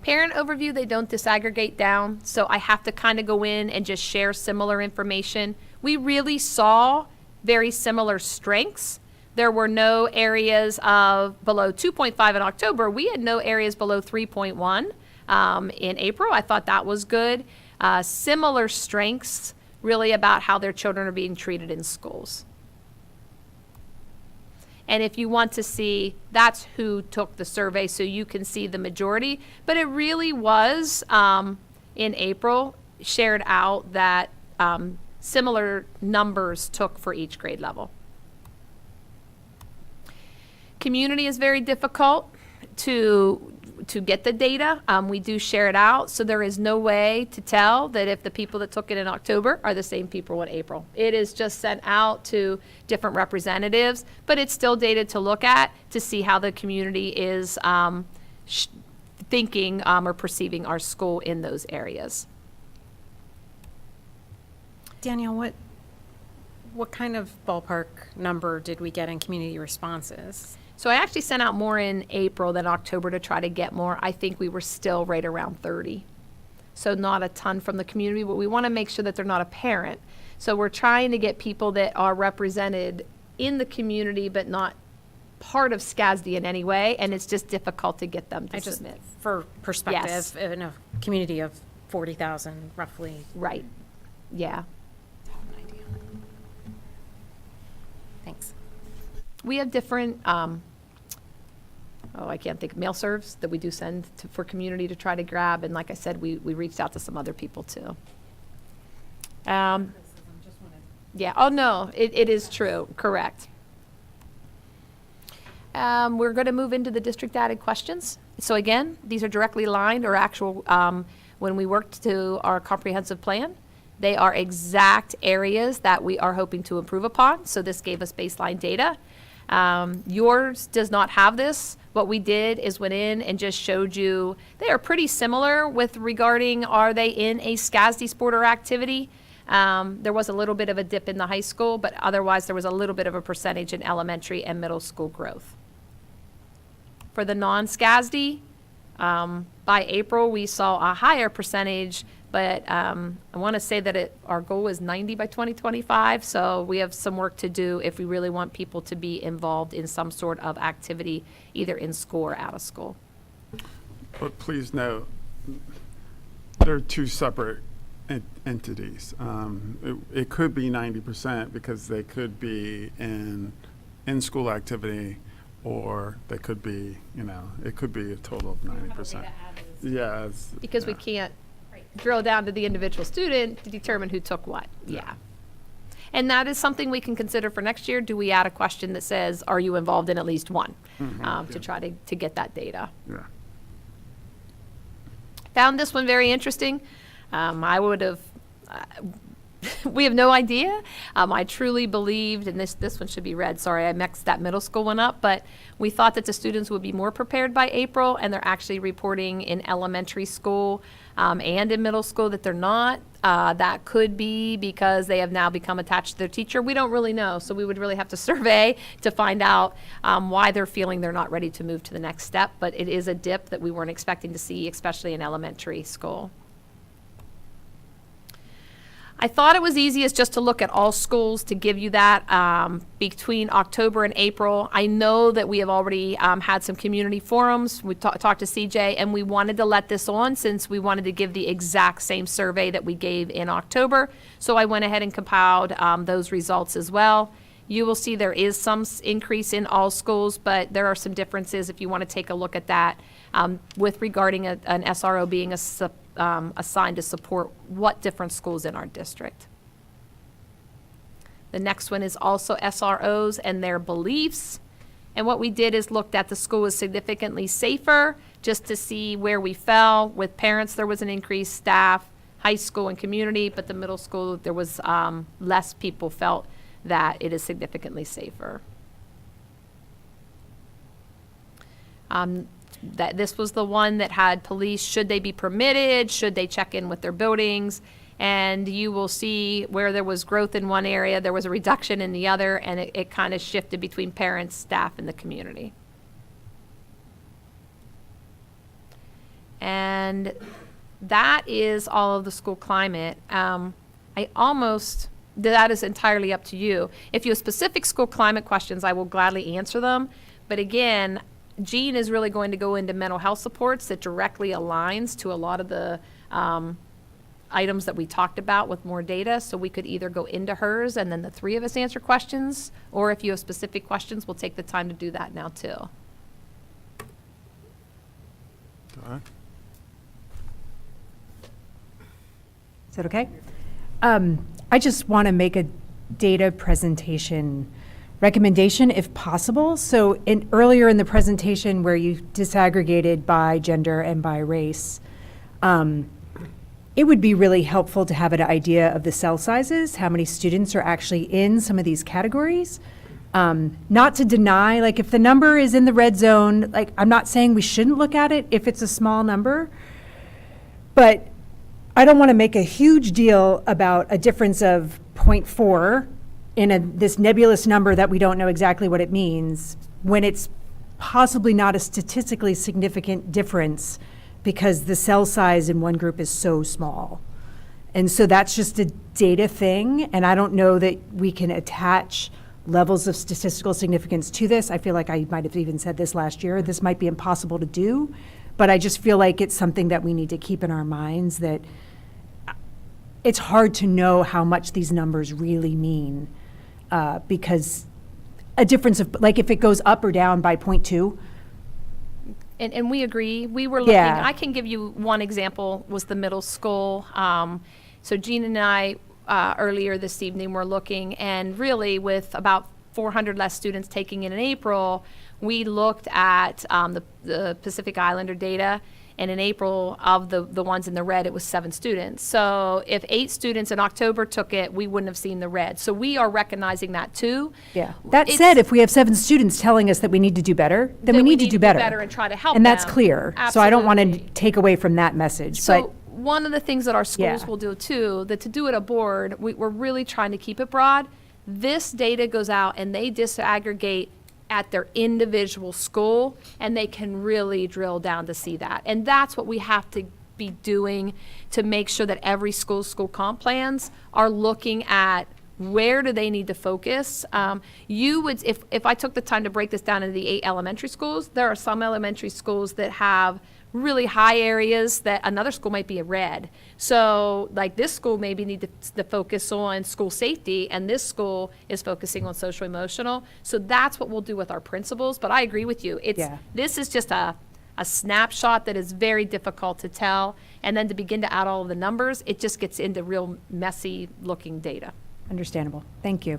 Parent overview, they don't disaggregate down, so I have to kind of go in and just share similar information. We really saw very similar strengths. There were no areas of below 2.5 in October. We had no areas below 3.1 in April. I thought that was good. Similar strengths really about how their children are being treated in schools. And if you want to see, that's who took the survey, so you can see the majority. But it really was, in April, shared out that similar numbers took for each grade level. Community is very difficult to get the data. We do share it out, so there is no way to tell that if the people that took it in October are the same people in April. It is just sent out to different representatives, but it's still data to look at to see how the community is thinking or perceiving our school in those areas. Danielle, what kind of ballpark number did we get in community responses? So I actually sent out more in April than October to try to get more. I think we were still right around 30. So not a ton from the community, but we want to make sure that they're not a parent. So we're trying to get people that are represented in the community but not part of SCASD in any way, and it's just difficult to get them to submit. For perspective, Yes. in a community of 40,000 roughly. Right, yeah. Thanks. We have different, I can't think, mail serves that we do send to, for community to try to grab, and like I said, we reached out to some other people too. Yeah, oh no, it is true, correct. We're going to move into the district added questions. So again, these are directly aligned or actual, when we worked to our comprehensive plan, they are exact areas that we are hoping to improve upon. So this gave us baseline data. Yours does not have this. What we did is went in and just showed you, they are pretty similar with regarding, are they in a SCASD sport or activity? There was a little bit of a dip in the high school, but otherwise there was a little bit of a percentage in elementary and middle school growth. For the non-SCASD, by April, we saw a higher percentage, but I want to say that our goal is 90 by 2025, so we have some work to do if we really want people to be involved in some sort of activity, either in school or out of school. But please note, they're two separate entities. It could be 90% because they could be in-school activity, or they could be, it could be a total of 90%. Yeah. Because we can't drill down to the individual student to determine who took what. Yeah. And that is something we can consider for next year. Do we add a question that says, are you involved in at least one? To try to get that data. Yeah. Found this one very interesting. I would have, we have no idea. I truly believed, and this one should be read, sorry, I mixed that middle school one up, but we thought that the students would be more prepared by April, and they're actually reporting in elementary school and in middle school that they're not. That could be because they have now become attached to their teacher. We don't really know, so we would really have to survey to find out why they're feeling they're not ready to move to the next step, but it is a dip that we weren't expecting to see, especially in elementary school. I thought it was easiest just to look at all schools to give you that between October and April. I know that we have already had some community forums. We talked to CJ, and we wanted to let this on since we wanted to give the exact same survey that we gave in October. So I went ahead and compiled those results as well. You will see there is some increase in all schools, but there are some differences if you want to take a look at that with regarding an SRO being assigned to support what different schools in our district. The next one is also SROs and their beliefs. And what we did is looked at the school was significantly safer just to see where we fell. With parents, there was an increased staff, high school and community, but the middle school, there was less people felt that it is significantly safer. That this was the one that had police, should they be permitted, should they check in with their buildings, and you will see where there was growth in one area, there was a reduction in the other, and it kind of shifted between parents, staff, and the community. And that is all of the school climate. That is entirely up to you. If you have specific school climate questions, I will gladly answer them, but again, Jean is really going to go into mental health supports that directly aligns to a lot of the items that we talked about with more data. So we could either go into hers and then the three of us answer questions, or if you have specific questions, we'll take the time to do that now too. All right. Is that okay? I just want to make a data presentation recommendation if possible. So earlier in the presentation where you disaggregated by gender and by race, it would be really helpful to have an idea of the cell sizes, how many students are actually in some of these categories. Not to deny, like if the number is in the red zone, like I'm not saying we shouldn't look at it if it's a small number, but I don't want to make a huge deal about a difference of 0.4 this nebulous number that we don't know exactly what it means, when it's possibly not a statistically significant difference because the cell size in one group is so small. And so that's just a data thing, and I don't know that we can attach levels of statistical significance to this. I feel like I might have even said this last year. This might be impossible to do, but I just feel like it's something that we need to keep in our minds, that it's hard to know how much these numbers really mean, because a difference of, like, if it goes up or down by 0.2. And we agree. We were looking, Yeah. I can give you one example, was the middle school. So Jean and I, earlier this evening, were looking, and really with about 400 less students taking it in April, we looked at the Pacific Islander data, and in April, of the ones in the red, it was 7 students. So if 8 students in October took it, we wouldn't have seen the red. So we are recognizing that too. Yeah. That It's- said, if we have 7 students telling us that we need to do better, then we need to do better. and try to help And that's them. clear. So I don't want to Absolutely. take away from that message, So but one of the things that our schools Yeah. will do too, that to do it a board, we're really trying to keep it broad. This data goes out and they disaggregate at their individual school, and they can really drill down to see that. And that's what we have to be doing to make sure that every school comp plans are looking at where do they need to focus. You would, if I took the time to break this down into the 8 elementary schools, there are some elementary schools that have really high areas that another school might be a red. So like this school maybe need to focus on school safety, and this school is focusing on social emotional. So that's what we'll do with our principals. But I agree with you. This is just a snapshot that is very difficult to tell. And then to begin to add all of the numbers, it just gets into real messy looking data. understandable. Thank you.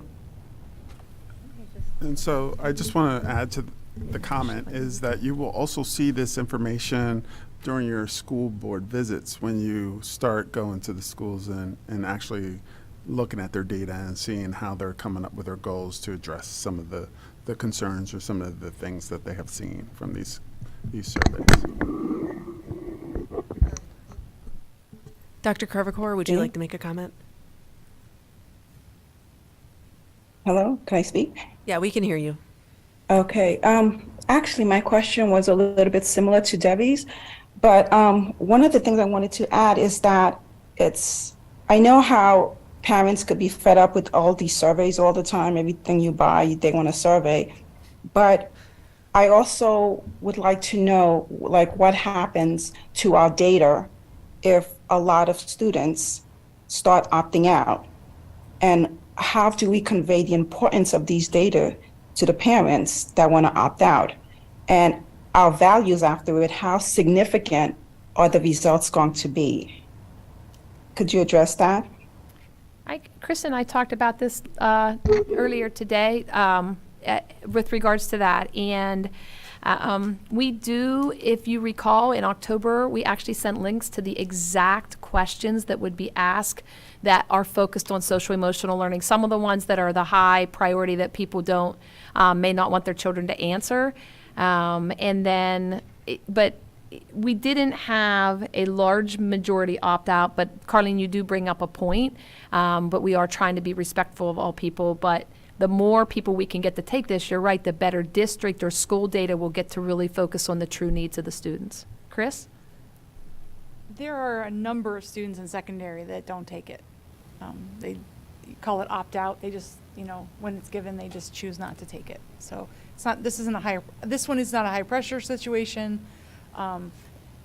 And so I just want to add to the comment is that you will also see this information during your school board visits when you start going to the schools and actually looking at their data and seeing how they're coming up with their goals to address some of the concerns or some of the things that they have seen from these surveys. Dr. Carvacor, would you like to make a comment? Hello, can I speak? Yeah, we can hear you. Okay, actually, my question was a little bit similar to Debbie's, but one of the things I wanted to add is that I know how parents could be fed up with all these surveys all the time. Everything you buy, they want a survey. But I also would like to know, like, what happens to our data if a lot of students start opting out? And how do we convey the importance of these data to the parents that want to opt out? And our values after it, how significant are the results going to be? Could you address that? Chris and I talked about this earlier today with regards to that. And we do, if you recall, in October, we actually sent links to the exact questions that would be asked that are focused on social emotional learning. Some of the ones that are the high priority that people may not want their children to answer. But we didn't have a large majority opt out, but Carlene, you do bring up a point. But we are trying to be respectful of all people. But the more people we can get to take this, you're right, the better district or school data will get to really focus on the true needs of the students. Chris? There are a number of students in secondary that don't take it. They call it opt-out. They just, when it's given, they just choose not to take it. So this one is not a high-pressure situation.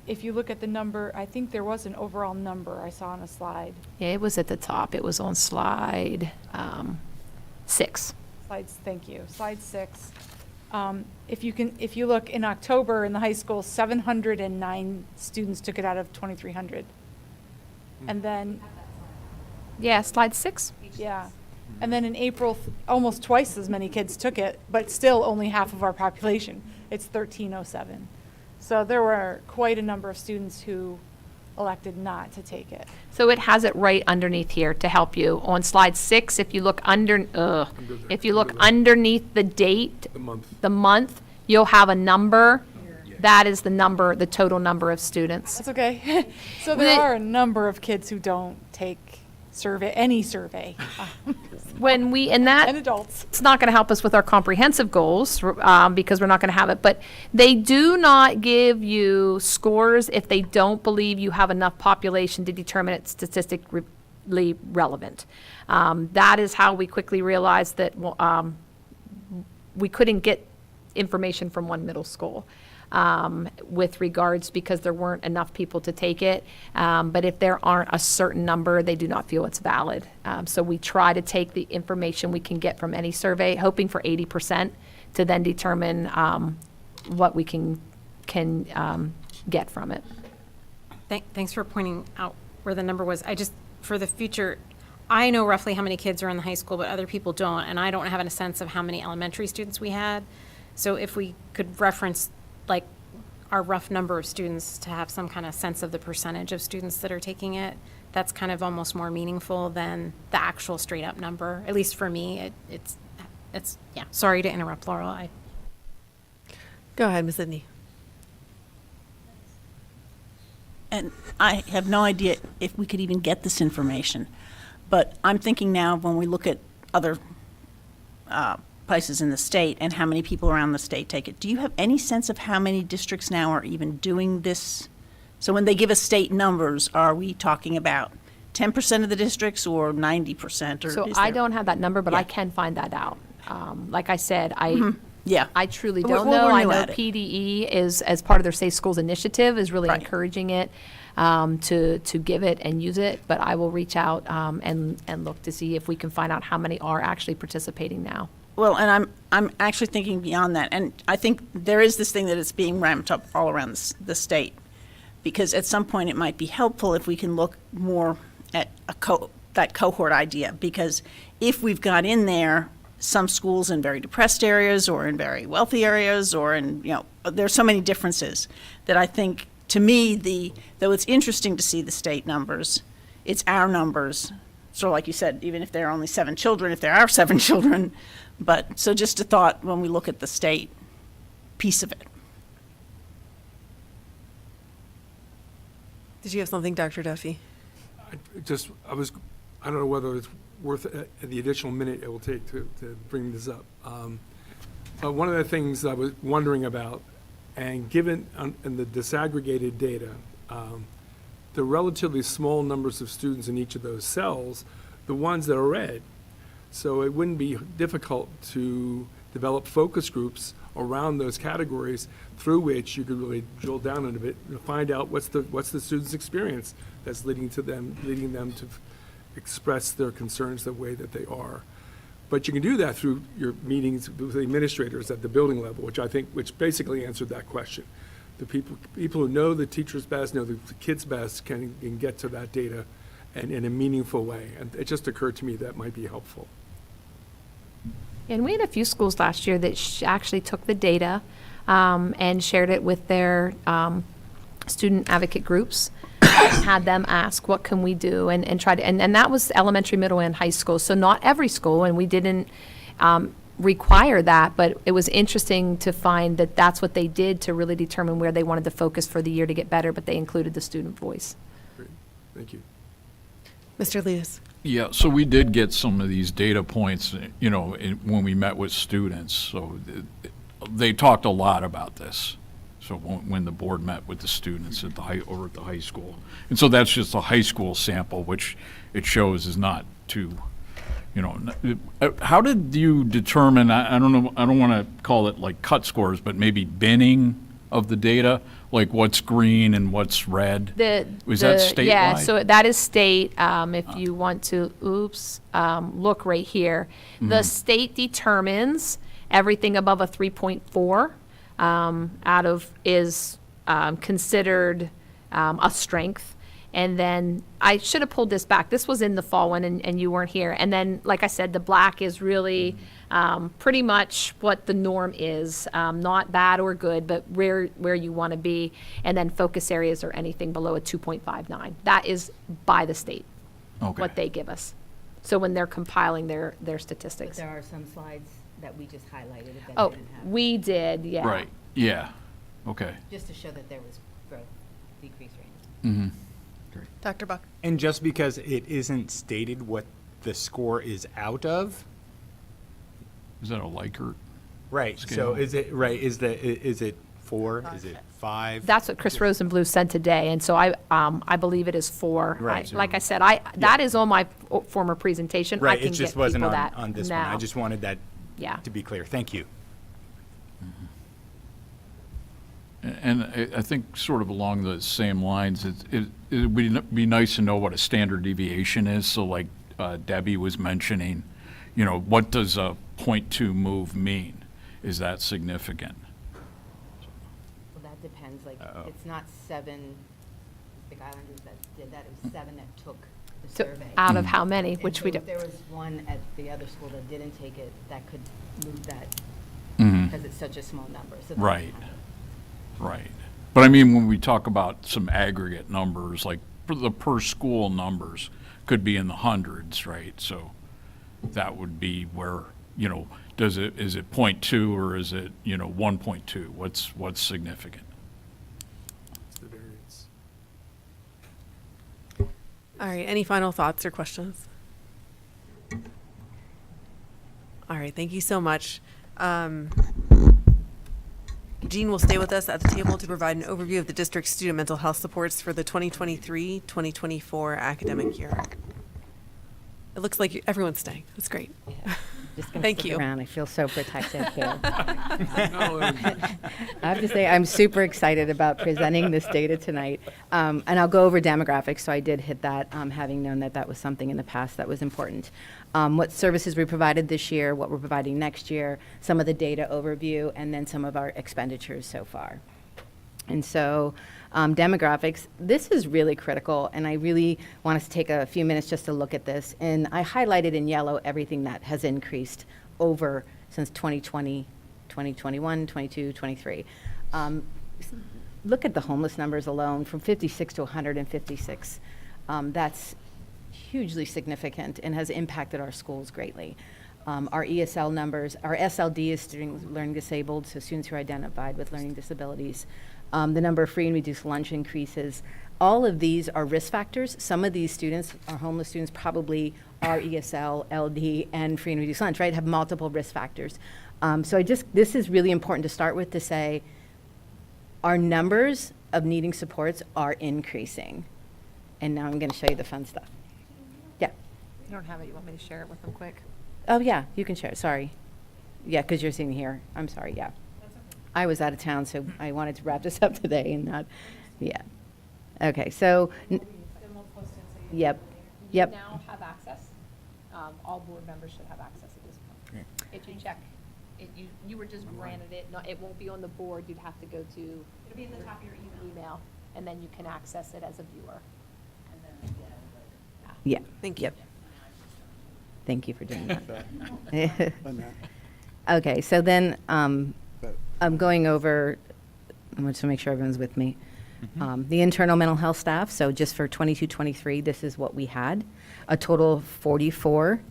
If you look at the number, I think there was an overall number I saw on a slide. Yeah, it was at the top. It was on slide 6. Thank you. Slide 6. If you look in October in the high school, 709 students took it out of 2,300. And then. Yeah, slide 6. Yeah. And then in April, almost twice as many kids took it, but still only half of our population. It's 1,307. So there were quite a number of students who elected not to take it. So it has it right underneath here to help you. On slide 6, if you look underneath the date, the month, you'll have a number. That is the total number of students. That's okay. So there are a number of kids who don't take survey, any survey. When we, and that, And adults. it's not going to help us with our comprehensive goals because we're not going to have it. But they do not give you scores if they don't believe you have enough population to determine it's statistically relevant. That is how we quickly realized that we couldn't get information from one middle school with regards because there weren't enough people to take it. But if there aren't a certain number, they do not feel it's valid. So we try to take the information we can get from any survey, hoping for 80% to then determine what we can get from it. Thanks for pointing out where the number was. I just, for the future, I know roughly how many kids are in the high school, but other people don't, and I don't have a sense of how many elementary students we had. So if we could reference like our rough number of students to have some kind of sense of the percentage of students that are taking it, that's kind of almost more meaningful than the actual straight up number. At least for me, it's yeah. Sorry to interrupt, Laurel. Go ahead, Ms. Sidney. And I have no idea if we could even get this information, but I'm thinking now when we look at other places in the state and how many people around the state take it, do you have any sense of how many districts now are even doing this? So when they give us state numbers, are we talking about 10% of the districts or 90%? Or So is I there- don't have that number, but I Yeah. can find that out. Like I said, Yeah. I truly We're- don't we're know. I new know at it. PDE is, as part of their Safe Schools initiative, is really encouraging it to give it and use it. But I will reach out and look to see if we can find out how many are actually participating now. Well, and I'm actually thinking beyond that, and I think there is this thing that it's being ramped up all around the state, because at some point it might be helpful if we can look more at that cohort idea, because if we've got in there some schools in very depressed areas or in very wealthy areas or in, there's so many differences that I think, to me, though it's interesting to see the state numbers, it's our numbers. So like you said, even if there are only 7 children, if there are 7 children, but, so just a thought when we look at the state piece of it. Did you have something, Dr. Duffy? I don't know whether it's worth the additional minute it will take to bring this up. But one of the things I was wondering about, and given in the disaggregated data, the relatively small numbers of students in each of those cells, the ones that are red. So it wouldn't be difficult to develop focus groups around those categories through which you could really drill down a bit and find out what's the student's experience that's leading them to express their concerns the way that they are. But you can do that through your meetings with the administrators at the building level, which basically answered that question. The people who know the teachers best, know the kids best, can get to that data in a meaningful way. And it just occurred to me that might be helpful. And we had a few schools last year that actually took the data and shared it with their student advocate groups, had them ask, what can we do, and try to, and that was elementary, middle, and high school. So not every school, and we didn't require that, but it was interesting to find that that's what they did to really determine where they wanted to focus for the year to get better, but they included the student voice. Great, thank you. Mr. Leas? Yeah, so we did get some of these data points, when we met with students. So they talked a lot about this. So when the board met with the students over at the high school. And so that's just a high school sample, which it shows is not too, how did you determine, I don't know, I don't want to call it like cut scores, but maybe binning of the data, like what's green and what's red? Was that statewide? Yeah, so that is state. If you want to, look right here. The state determines everything above a 3.4 out of is considered a strength. And then I should have pulled this back. This was in the fall one, and you weren't here. And then, like I said, the black is really pretty much what the norm is, not bad or good, but where you want to be. And then focus areas are anything below a 2.59. That is by the state, what they give us. So when they're compiling their statistics. But there are some slides that we just highlighted that Oh, didn't have. we did, yeah. Right, yeah, okay. Just to show that there was growth, decrease range. Mm-hmm. Dr. Buck? And just because it isn't stated what the score is out of, Is that a Likert? right, so Scale. is it, right, is it 4, is it 5? That's what Chris Rosenblum said today, and so I believe it is 4. Right. Like I said, that is on my former presentation. I Right, can it just get wasn't people on, that on this one. I now. just wanted that Yeah. to be clear. Thank you. And I think sort of along the same lines, it would be nice to know what a standard deviation is. So like Debbie was mentioning, what does a 0.2 move mean? Is that significant? Well, that depends, like, it's not 7 Big Islanders that did that, it was 7 that took the So survey. out of how many, And which so we if don't. there was one at the other school that didn't take it, that could move that, Mhm. because it's such a small number, so. that's Right. kind of- Right. But I mean, when we talk about some aggregate numbers, like for the per school numbers could be in the hundreds, right? So that would be where, is it 0.2 or is it, 1.2? What's significant? It's the variance. All right, any final thoughts or questions? All right, thank you so much. Jean will stay with us at the table to provide an overview of the district's student mental health supports for the 2023-2024 academic year. It looks like everyone's staying. That's great. Just gonna Thank stick you. around. I feel so protected here. I have to say, I'm super excited about presenting this data tonight. And I'll go over demographics, so I did hit that, having known that that was something in the past that was important. What services we provided this year, what we're providing next year, some of the data overview, and then some of our expenditures so far. And so demographics, this is really critical, and I really want us to take a few minutes just to look at this. And I highlighted in yellow everything that has increased over since 2020, 2021, 22, 23. Look at the homeless numbers alone, from 56 to 156. That's hugely significant and has impacted our schools greatly. Our ESL numbers, our SLD is students learning disabled, so students who are identified with learning disabilities. The number of free and reduced lunch increases. All of these are risk factors. Some of these students, our homeless students, probably are ESL, LD, and free and reduced lunch, right? Have multiple risk factors. So this is really important to start with, to say our numbers of needing supports are increasing. And now I'm going to show you the fun stuff. Yeah. You don't have it, you want me to share it with them quick? Oh, yeah, you can share it, sorry. Yeah, because you're sitting here. I'm sorry, yeah. I was out of town, so I wanted to wrap this up today and not, yeah. Okay, so, yep, yep. now have access. All board members should have access at this point. If you check, you were just granted it, it won't be on the board, you'd have to go to. It'll be in the top of your email. And then you can access it as a viewer. Yeah. Thank you. Yep. Thank you for doing that. Okay, so then I'm going over, I want to make sure everyone's with me. The internal mental health staff, so just for 22-23, this is what we had. A total of 44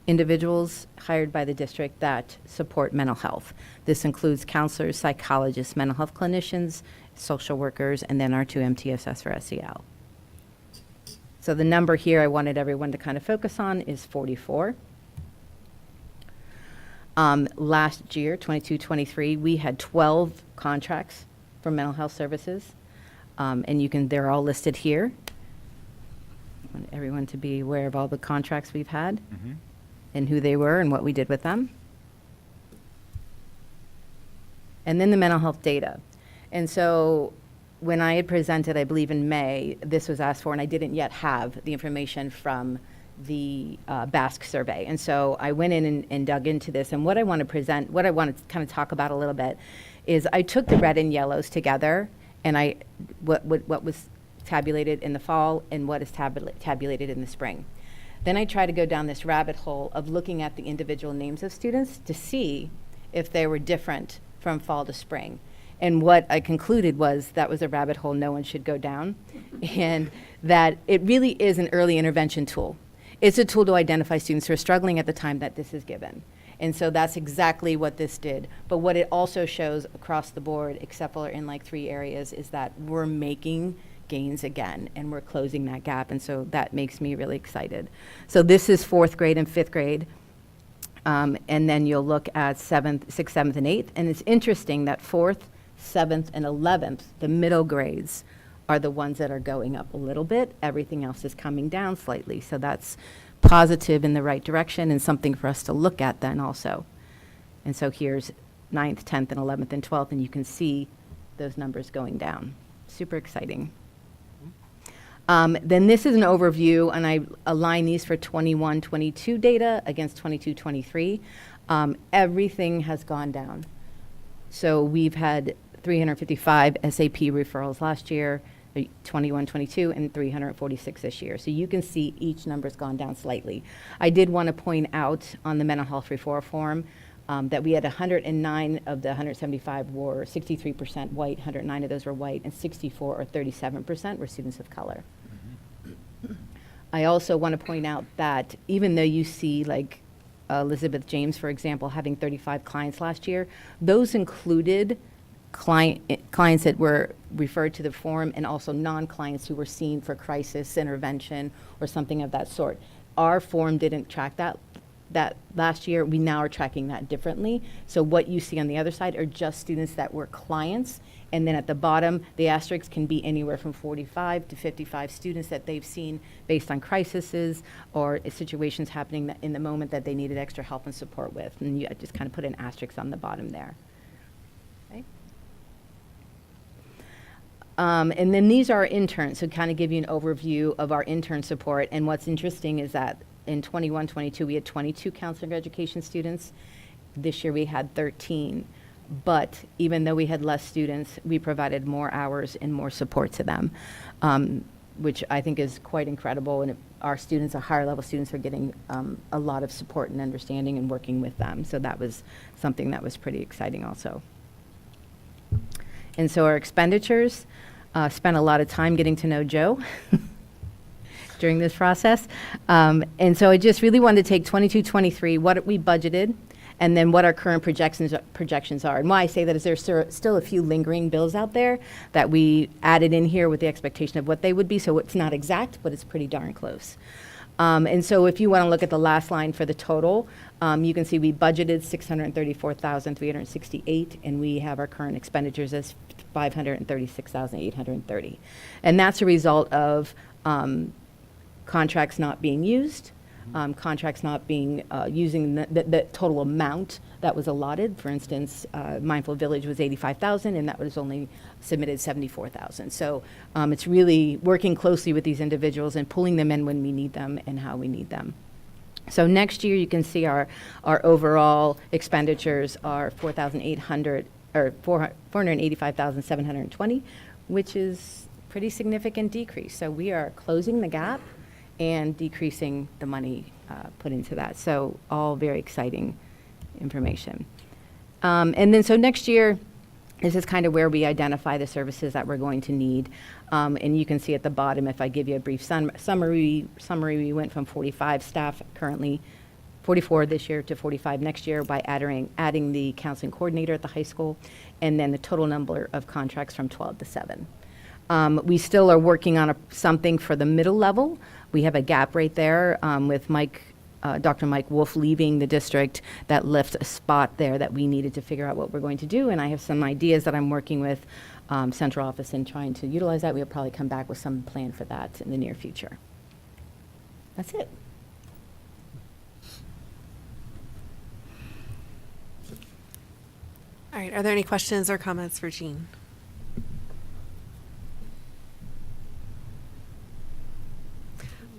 individuals hired by the district that support mental health. This includes counselors, psychologists, mental health clinicians, social workers, and then our 2 MTSS for SEL. So the number here I wanted everyone to kind of focus on is 44. Last year, 22-23, we had 12 contracts for mental health services. And they're all listed here. I want everyone to be aware of all the contracts we've had and who they were and what we did with them. And then the mental health data. And so when I had presented, I believe in May, this was asked for, and I didn't yet have the information from the Basque survey. And so I went in and dug into this. And what I want to present, what I want to kind of talk about a little bit is I took the red and yellows together, and what was tabulated in the fall and what is tabulated in the spring. Then I try to go down this rabbit hole of looking at the individual names of students to see if they were different from fall to spring. And what I concluded was that was a rabbit hole no one should go down, and that it really is an early intervention tool. It's a tool to identify students who are struggling at the time that this is given. And so that's exactly what this did. But what it also shows across the board, except for in like 3 areas, is that we're making gains again, and we're closing that gap, and so that makes me really excited. So this is 4th grade and 5th grade. And then you'll look at 7th, 6th, 7th, and 8th. And it's interesting that 4th, 7th, and 11th, the middle grades, are the ones that are going up a little bit. Everything else is coming down slightly. So that's positive in the right direction and something for us to look at then also. And so here's 9th, 10th, and 11th, and 12th, and you can see those numbers going down. Super exciting. Then this is an overview, and I align these for 21-22 data against 22-23. Everything has gone down. So we've had 355 SAP referrals last year, 21-22, and 346 this year. So you can see each number's gone down slightly. I did want to point out on the mental health reform form that we had 109 of the 175 were 63% white, 109 of those were white, and 64 or 37% were students of color. I also want to point out that even though you see like Elizabeth James, for example, having 35 clients last year, those included clients that were referred to the form and also non-clients who were seen for crisis intervention or something of that sort. Our form didn't track that last year. We now are tracking that differently. So what you see on the other side are just students that were clients. And then at the bottom, the asterisks can be anywhere from 45 to 55 students that they've seen based on crises or situations happening in the moment that they needed extra help and support with. And you just kind of put an asterisk on the bottom there. Okay. And then these are our interns, so kind of give you an overview of our intern support. And what's interesting is that in 21-22, we had 22 counseling education students. This year we had 13. But even though we had less students, we provided more hours and more support to them, which I think is quite incredible. And our students, our higher level students, are getting a lot of support and understanding and working with them. So that was something that was pretty exciting also. And so our expenditures, spent a lot of time getting to know Joe during this process. And so I just really wanted to take 22-23, what we budgeted, and then what our current projections are. And why I say that is there's still a few lingering bills out there that we added in here with the expectation of what they would be, so it's not exact, but it's pretty darn close. And so if you want to look at the last line for the total, you can see we budgeted $634,368, and we have our current expenditures as $536,830. And that's a result of contracts not being used, contracts not being using the total amount that was allotted. For instance, Mindful Village was $85,000, and that was only submitted $74,000. So it's really working closely with these individuals and pulling them in when we need them and how we need them. So next year, you can see our overall expenditures are $485,720, which is pretty significant decrease. So we are closing the gap and decreasing the money put into that. So all very exciting information. And then so next year, this is kind of where we identify the services that we're going to need. And you can see at the bottom, if I give you a brief summary, we went from 45 staff currently, 44 this year to 45 next year by adding the counseling coordinator at the high school, and then the total number of contracts from 12 to 7. We still are working on something for the middle level. We have a gap right there with Dr. Mike Wolf leaving the district that left a spot there that we needed to figure out what we're going to do. And I have some ideas that I'm working with central office and trying to utilize that. We'll probably come back with some plan for that in the near future. That's it. All right, are there any questions or comments for Jean?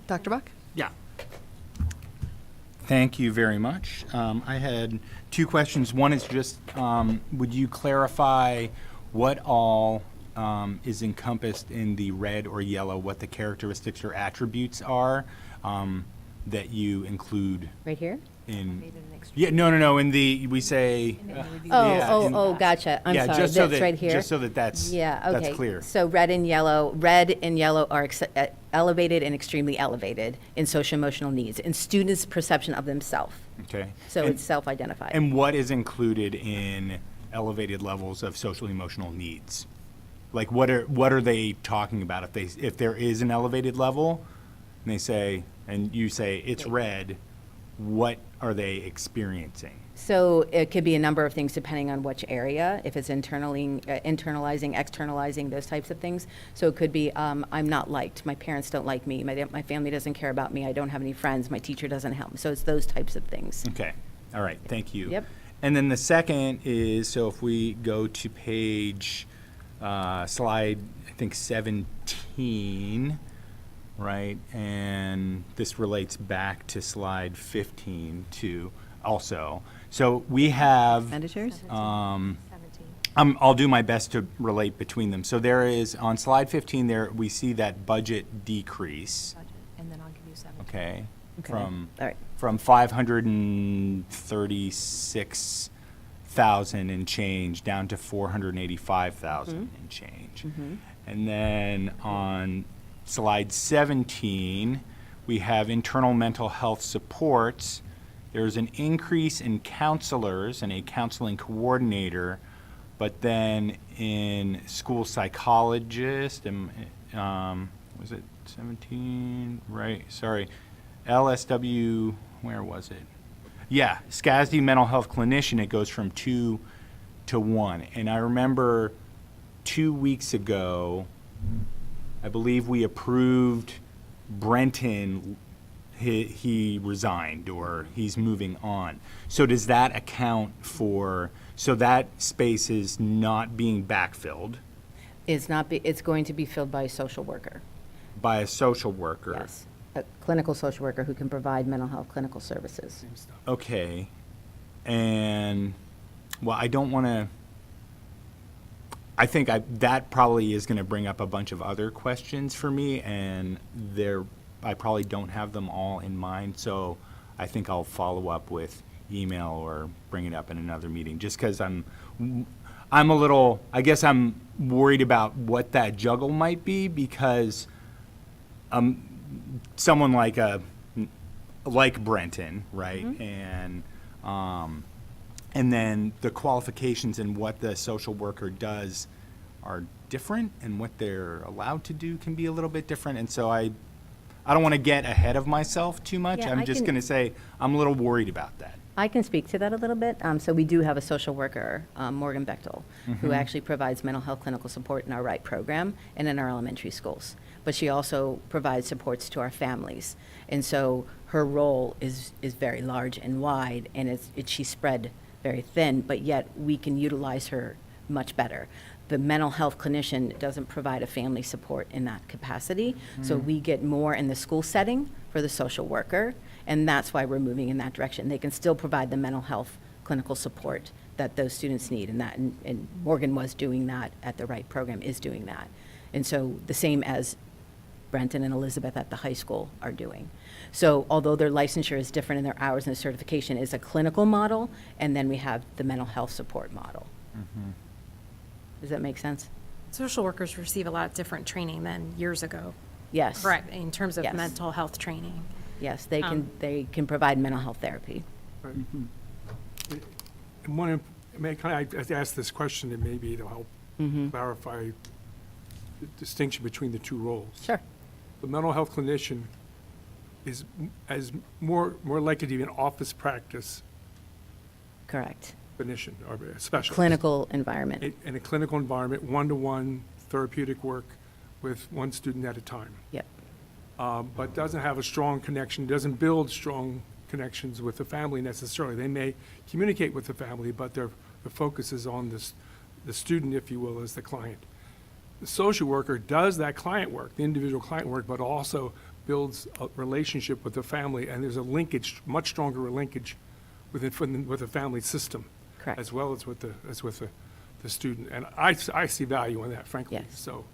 Dr. Buck? Yeah. Thank you very much. I had two questions. One is just, would you clarify what all is encompassed in the red or yellow, what the characteristics or attributes are that you include? Right here? Yeah, no, in the, we say. Gotcha. I'm sorry, just so that's that, right here. Just so that that's clear. So red and yellow are elevated and extremely elevated in social emotional needs and students' perception of themselves. Okay. So it's self-identified. And what is included in elevated levels of social emotional needs? Like, what are they talking about? If there is an elevated level, and they say, and you say it's red, what are they experiencing? So it could be a number of things depending on which area, if it's internalizing, externalizing, those types of things. So it could be, I'm not liked, my parents don't like me, my family doesn't care about me, I don't have any friends, my teacher doesn't help me. So it's those types of things. Okay, all right, thank you. Yep. And then the second is, so if we go to page, slide, I think 17, right? And this relates back to slide 15 too, also. So we have. Expenditures? I'll do my best to relate between them. So there is, on slide 15 there, we see that budget decrease. And then I'll give you 17. Okay. Okay. From, All right. from 536,000 and change down to 485,000 and change. And then on slide 17, we have internal mental health supports. There's an increase in counselors and a counseling coordinator, but then in school psychologist, was it 17? Right, sorry. LSW, where was it? Yeah, SCASD mental health clinician, it goes from 2 to 1. And I remember 2 weeks ago, I believe we approved Brenton, he resigned or he's moving on. So does that account for, so that space is not being backfilled It's going to be filled by a social worker. by a social worker? Yes, a clinical social worker who can provide mental health clinical services. Okay. And, well, I don't want to, I think that probably is going to bring up a bunch of other questions for me, and I probably don't have them all in mind, so I think I'll follow up with email or bring it up in another meeting, just because I'm a little, I guess I'm worried about what that juggle might be, because someone like Brenton, right? And then the qualifications and what the social worker does are different, and what they're allowed to do can be a little bit different. And so I don't want to get ahead of myself too much. Yeah, I'm I just can- going to say I'm a little worried about that. I can speak to that a little bit. So we do have a social worker, Morgan Bechtel, who actually provides mental health clinical support in our RIGHT program and in our elementary schools. But she also provides supports to our families. And so her role is very large and wide, and she's spread very thin, but yet we can utilize her much better. The mental health clinician doesn't provide a family support in that capacity, so we get more in the school setting for the social worker, and that's why we're moving in that direction. They can still provide the mental health clinical support that those students need, and Morgan was doing that at the RIGHT program, is doing that. And so the same as Brenton and Elizabeth at the high school are doing. So although their licensure is different in their hours and their certification is a clinical model, and then we have the mental health support model. Does that make sense? Social workers receive a lot different training than years ago. Yes. Correct, in terms of Yes. mental health training. Yes, they can provide mental health therapy. Right. And can I ask this question, and maybe it'll help clarify the distinction between the two roles? Sure. The mental health clinician is more likely to be an office practice Correct. clinician or a specialist. Clinical environment. In a clinical environment, one-to-one therapeutic work with one student at a time. Yep. But doesn't have a strong connection, doesn't build strong connections with the family necessarily. They may communicate with the family, but the focus is on the student, if you will, as the client. The social worker does that client work, the individual client work, but also builds a relationship with the family, and there's a linkage, much stronger linkage with the family system. Correct. As well as with the student. And I see value in that, frankly. Yes. So,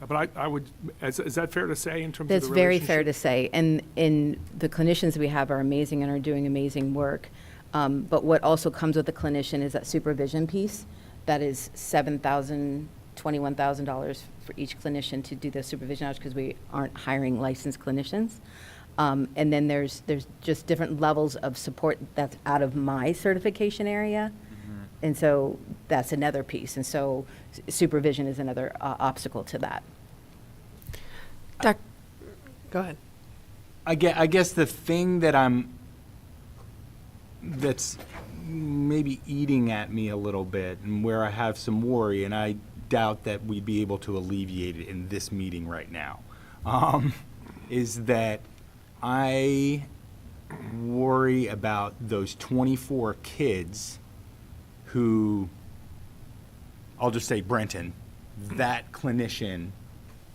but I would, is that fair to say in terms of the That's very fair relationship? to say. And the clinicians we have are amazing and are doing amazing work. But what also comes with the clinician is that supervision piece. That is $7,000, $21,000 for each clinician to do the supervision hours, because we aren't hiring licensed clinicians. And then there's just different levels of support that's out of my certification area And so that's another piece. And so supervision is another obstacle to that. Go ahead. I guess the thing that's maybe eating at me a little bit and where I have some worry, and I doubt that we'd be able to alleviate it in this meeting right now, is that I worry about those 24 kids who, I'll just say Brenton, that clinician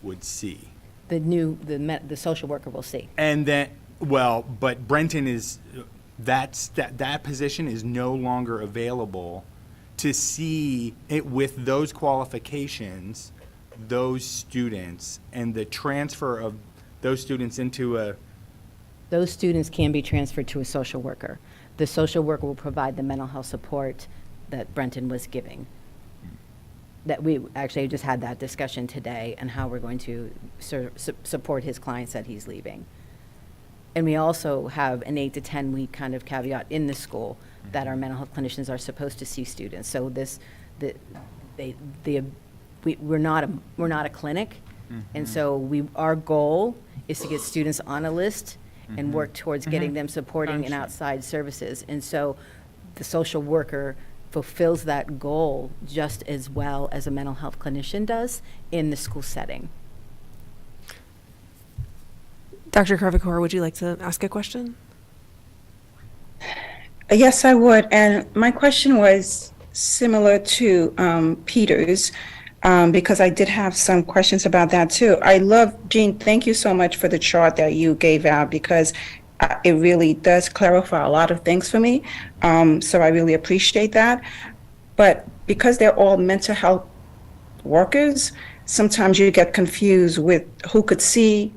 would see. The social worker will see. And then, well, but Brenton is, that position is no longer available to see it with those qualifications, those students, and the transfer of those students into a. Those students can be transferred to a social worker. The social worker will provide the mental health support that Brenton was giving. That we actually just had that discussion today and how we're going to support his clients that he's leaving. And we also have an 8 to 10 week kind of caveat in the school that our mental health clinicians are supposed to see students. So we're not a clinic, and so our goal is to get students on a list and work towards getting them supporting and outside services. And so the social worker fulfills that goal just as well as a mental health clinician does in the school setting. Dr. Carvacor, would you like to ask a question? Yes, I would. And my question was similar to Peter's, because I did have some questions about that too. I love, Jean, thank you so much for the chart that you gave out, because it really does clarify a lot of things for me. So I really appreciate that. But because they're all mental health workers, sometimes you get confused with who could see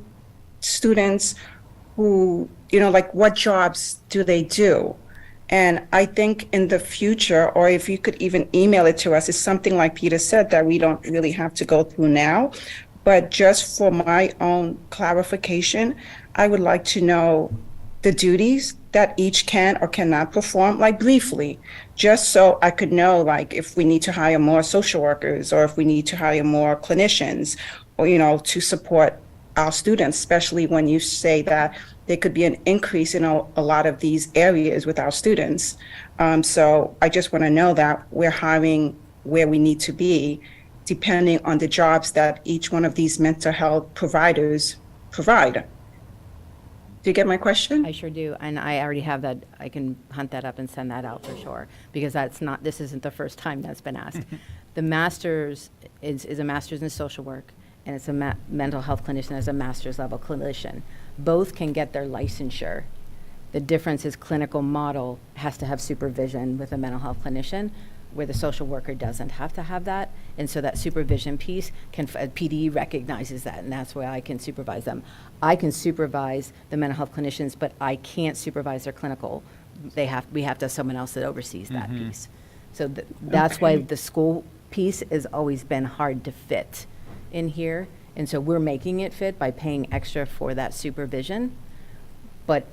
students, who, like what jobs do they do? And I think in the future, or if you could even email it to us, it's something like Peter said that we don't really have to go through now. But just for my own clarification, I would like to know the duties that each can or cannot perform, like briefly, just so I could know, like if we need to hire more social workers or if we need to hire more clinicians, or, to support our students, especially when you say that there could be an increase in a lot of these areas with our students. So I just want to know that we're hiring where we need to be, depending on the jobs that each one of these mental health providers provide. Do you get my question? I sure do, and I already have that. I can hunt that up and send that out for sure, because this isn't the first time that's been asked. The master's is a master's in social work, and it's a mental health clinician as a master's level clinician. Both can get their licensure. The difference is clinical model has to have supervision with a mental health clinician, where the social worker doesn't have to have that. And so that supervision piece, PDE recognizes that, and that's why I can supervise them. I can supervise the mental health clinicians, but I can't supervise their clinical. We have to have someone else that oversees that piece. So that's why the school piece has always been hard to fit in here. And so we're making it fit by paying extra for that supervision. But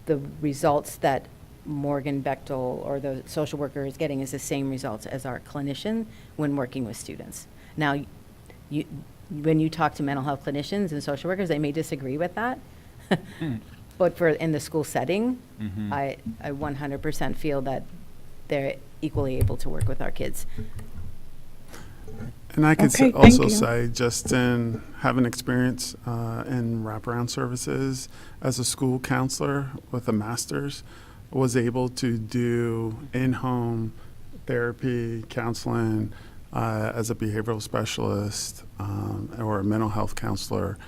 the results that Morgan Bechtel or the social worker is getting is the same results as our clinician when working with students. Now, when you talk to mental health clinicians and social workers, they may disagree with that. But in the school setting, I 100% feel that they're equally able to work with our kids. And I can Okay, also thank you. say, just in having experience in wraparound services as a school counselor with a master's, was able to do in-home therapy, counseling as a behavioral specialist or a mental health counselor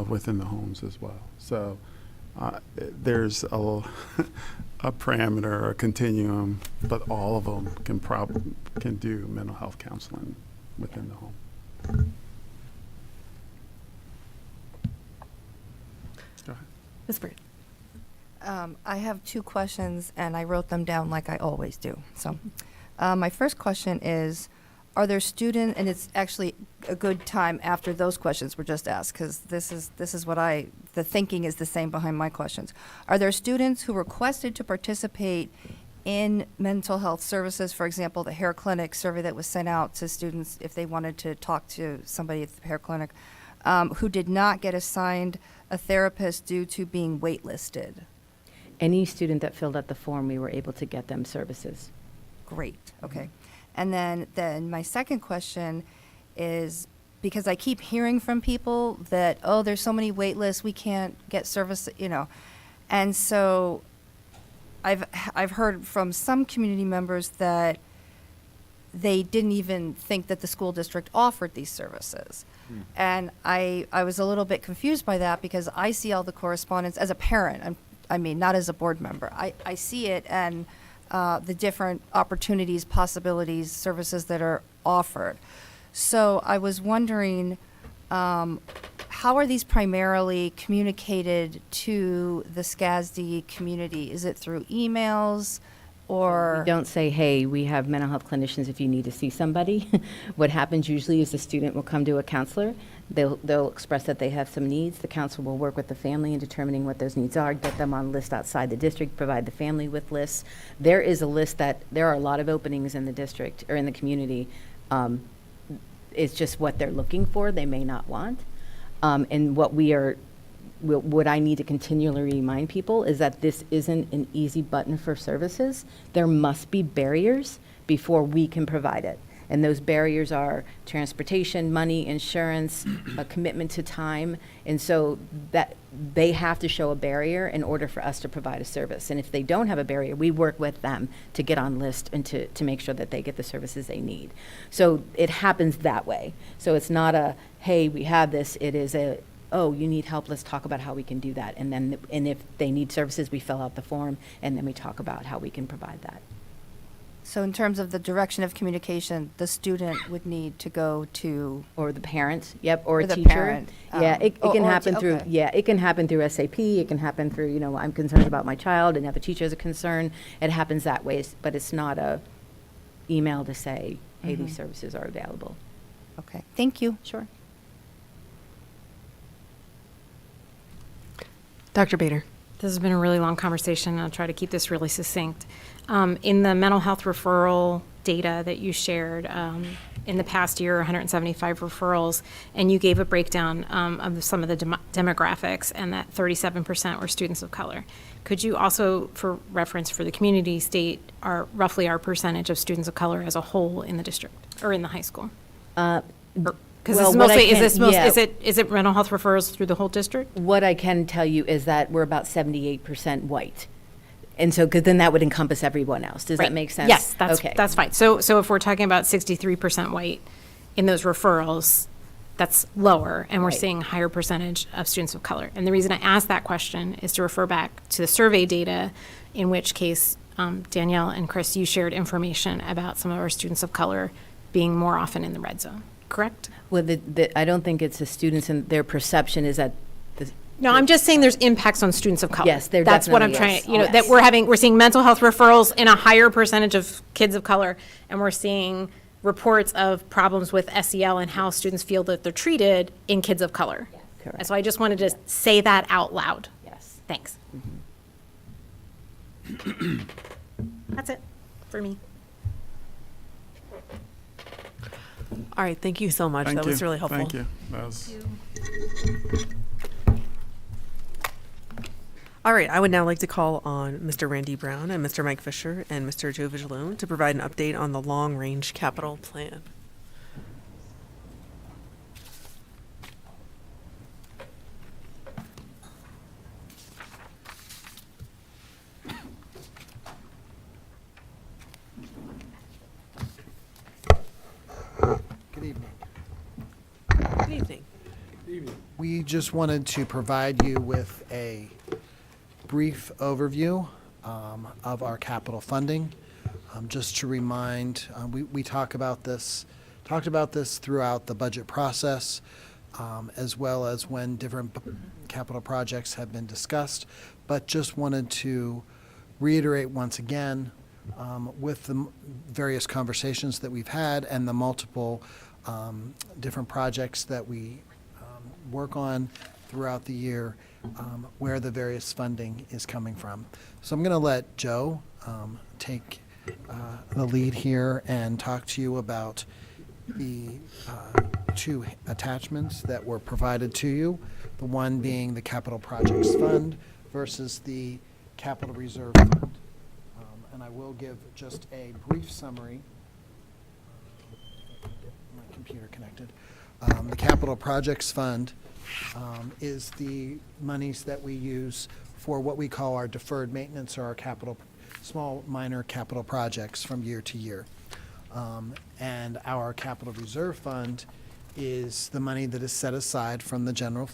within the homes as well. So there's a parameter, a continuum, but all of them can do mental health counseling within the home. Go ahead. Ms. Bird. I have two questions, and I wrote them down like I always do. So my first question is, are there students, and it's actually a good time after those questions were just asked, because this is what the thinking is the same behind my questions. Are there students who requested to participate in mental health services, for example, the hair clinic survey that was sent out to students if they wanted to talk to somebody at the hair clinic, who did not get assigned a therapist due to being waitlisted? Any student that filled out the form, we were able to get them services. Great, okay. And then my second question is, because I keep hearing from people that, oh, there's so many wait lists, we can't get service, you know. And so I've heard from some community members that they didn't even think that the school district offered these services. And I was a little bit confused by that because I see all the correspondence as a parent. I mean, not as a board member. I see it and the different opportunities, possibilities, services that are offered. So I was wondering, how are these primarily communicated to the SCASD community? Is it through emails or? We don't say, hey, we have mental health clinicians if you need to see somebody. What happens usually is the student will come to a counselor. They'll express that they have some needs. The counselor will work with the family in determining what those needs are, get them on list outside the district, provide the family with lists. There is a list that, there are a lot of openings in the district or in the community. It's just what they're looking for, they may not want. And what I need to continually remind people is that this isn't an easy button for services. There must be barriers before we can provide it. And those barriers are transportation, money, insurance, a commitment to time. And so that they have to show a barrier in order for us to provide a service. And if they don't have a barrier, we work with them to get on list and to make sure that they get the services they need. So it happens that way. So it's not a, hey, we have this. It is a, oh, you need help, let's talk about how we can do that. And then, and if they need services, we fill out the form, and then we talk about how we can provide that. So in terms of the direction of communication, the student would need to go to? Or the parent, yep, or a the teacher. parent, Yeah, it can or happen through, okay. yeah, it can happen through SAP, it can happen through, you know, I'm concerned about my child, and have a teacher as a concern. It happens that way, but it's not a email to say, hey, these services are available. Okay, thank you. Sure. Dr. Bader. This has been a really long conversation. I'll try to keep this really succinct. In the mental health referral data that you shared, in the past year, 175 referrals, and you gave a breakdown of some of the demographics, and that 37% were students of color. Could you also, for reference for the community, state roughly our percentage of students of color as a whole in the district or in the high school? Because Well, it's what I mostly, can- is it mental health referrals through the whole district? What I can tell you is that we're about 78% white. And so, because then that would encompass everyone else. Does Right. that make sense? Yes, Okay. that's fine. So if we're talking about 63% white in those referrals, that's lower, and we're Right. seeing higher percentage of students of color. And the reason I asked that question is to refer back to the survey data, in which case, Danielle and Chris, you shared information about some of our students of color being more often in the red zone, correct? Well, I don't think it's the students, and their perception is that No, I'm just saying there's impacts on students of color. Yes, there That's what I'm definitely trying, is. that we're seeing mental health referrals in a higher percentage of kids of color, and we're seeing reports of problems with SEL and how students feel that they're treated in kids of color. correct. And so I just wanted to say that out loud. Yes. Thanks. That's it for me. All right, thank you so much. Thank That was you. really helpful. Thank you. That was. All right, I would now like to call on Mr. Randy Brown and Mr. Mike Fisher and Mr. Joe Vigilone to provide an update on the long-range capital plan. Good evening. Good evening. We just wanted to provide you with a brief overview of our capital funding. Just to remind, we talked about this throughout the budget process, as well as when different capital projects have been discussed, but just wanted to reiterate once again, with the various conversations that we've had and the multiple different projects that we work on throughout the year, where the various funding is coming from. So I'm going to let Joe take the lead here and talk to you about the two attachments that were provided to you, the one being the Capital Projects Fund versus the Capital Reserve Fund. And I will give just a brief summary. Get my computer connected. The Capital Projects Fund is the monies that we use for what we call our deferred maintenance or our capital, small minor capital projects from year to year. And our Capital Reserve Fund is the money that is set aside from the general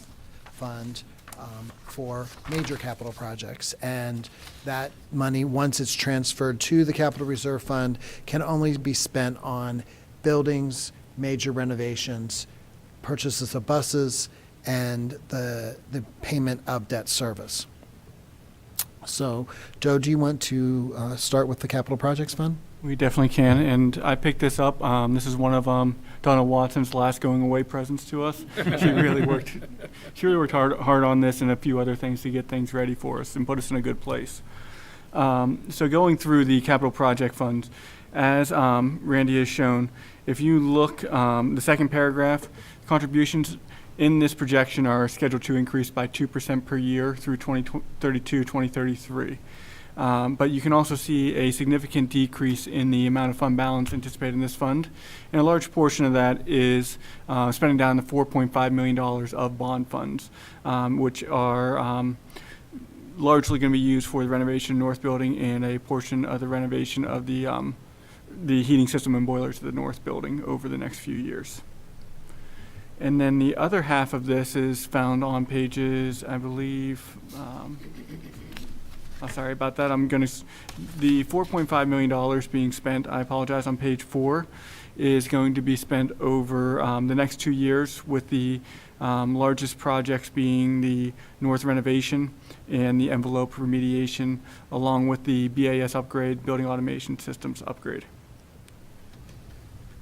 fund for major capital projects. And that money, once it's transferred to the Capital Reserve Fund, can only be spent on buildings, major renovations, purchases of buses, and the payment of debt service. So, Joe, do you want to start with the Capital Projects Fund? We definitely can, and I picked this up. This is one of Donna Watson's last going away presents to us. She really worked hard on this and a few other things to get things ready for us and put us in a good place. So going through the capital project funds, as Randy has shown, if you look the second paragraph, contributions in this projection are scheduled to increase by 2% per year through 2032, 2033. But you can also see a significant decrease in the amount of fund balance anticipated in this fund. And a large portion of that is spending down the $4.5 million of bond funds, which are largely going to be used for the renovation of the north building and a portion of the renovation of the heating system and boilers of the north building over the next few years. And then the other half of this is found on pages, I believe, sorry about that. The $4.5 million being spent, I apologize, on page 4 is going to be spent over the next 2 years, with the largest projects being the north renovation and the envelope remediation, along with the BAS upgrade, building automation systems upgrade.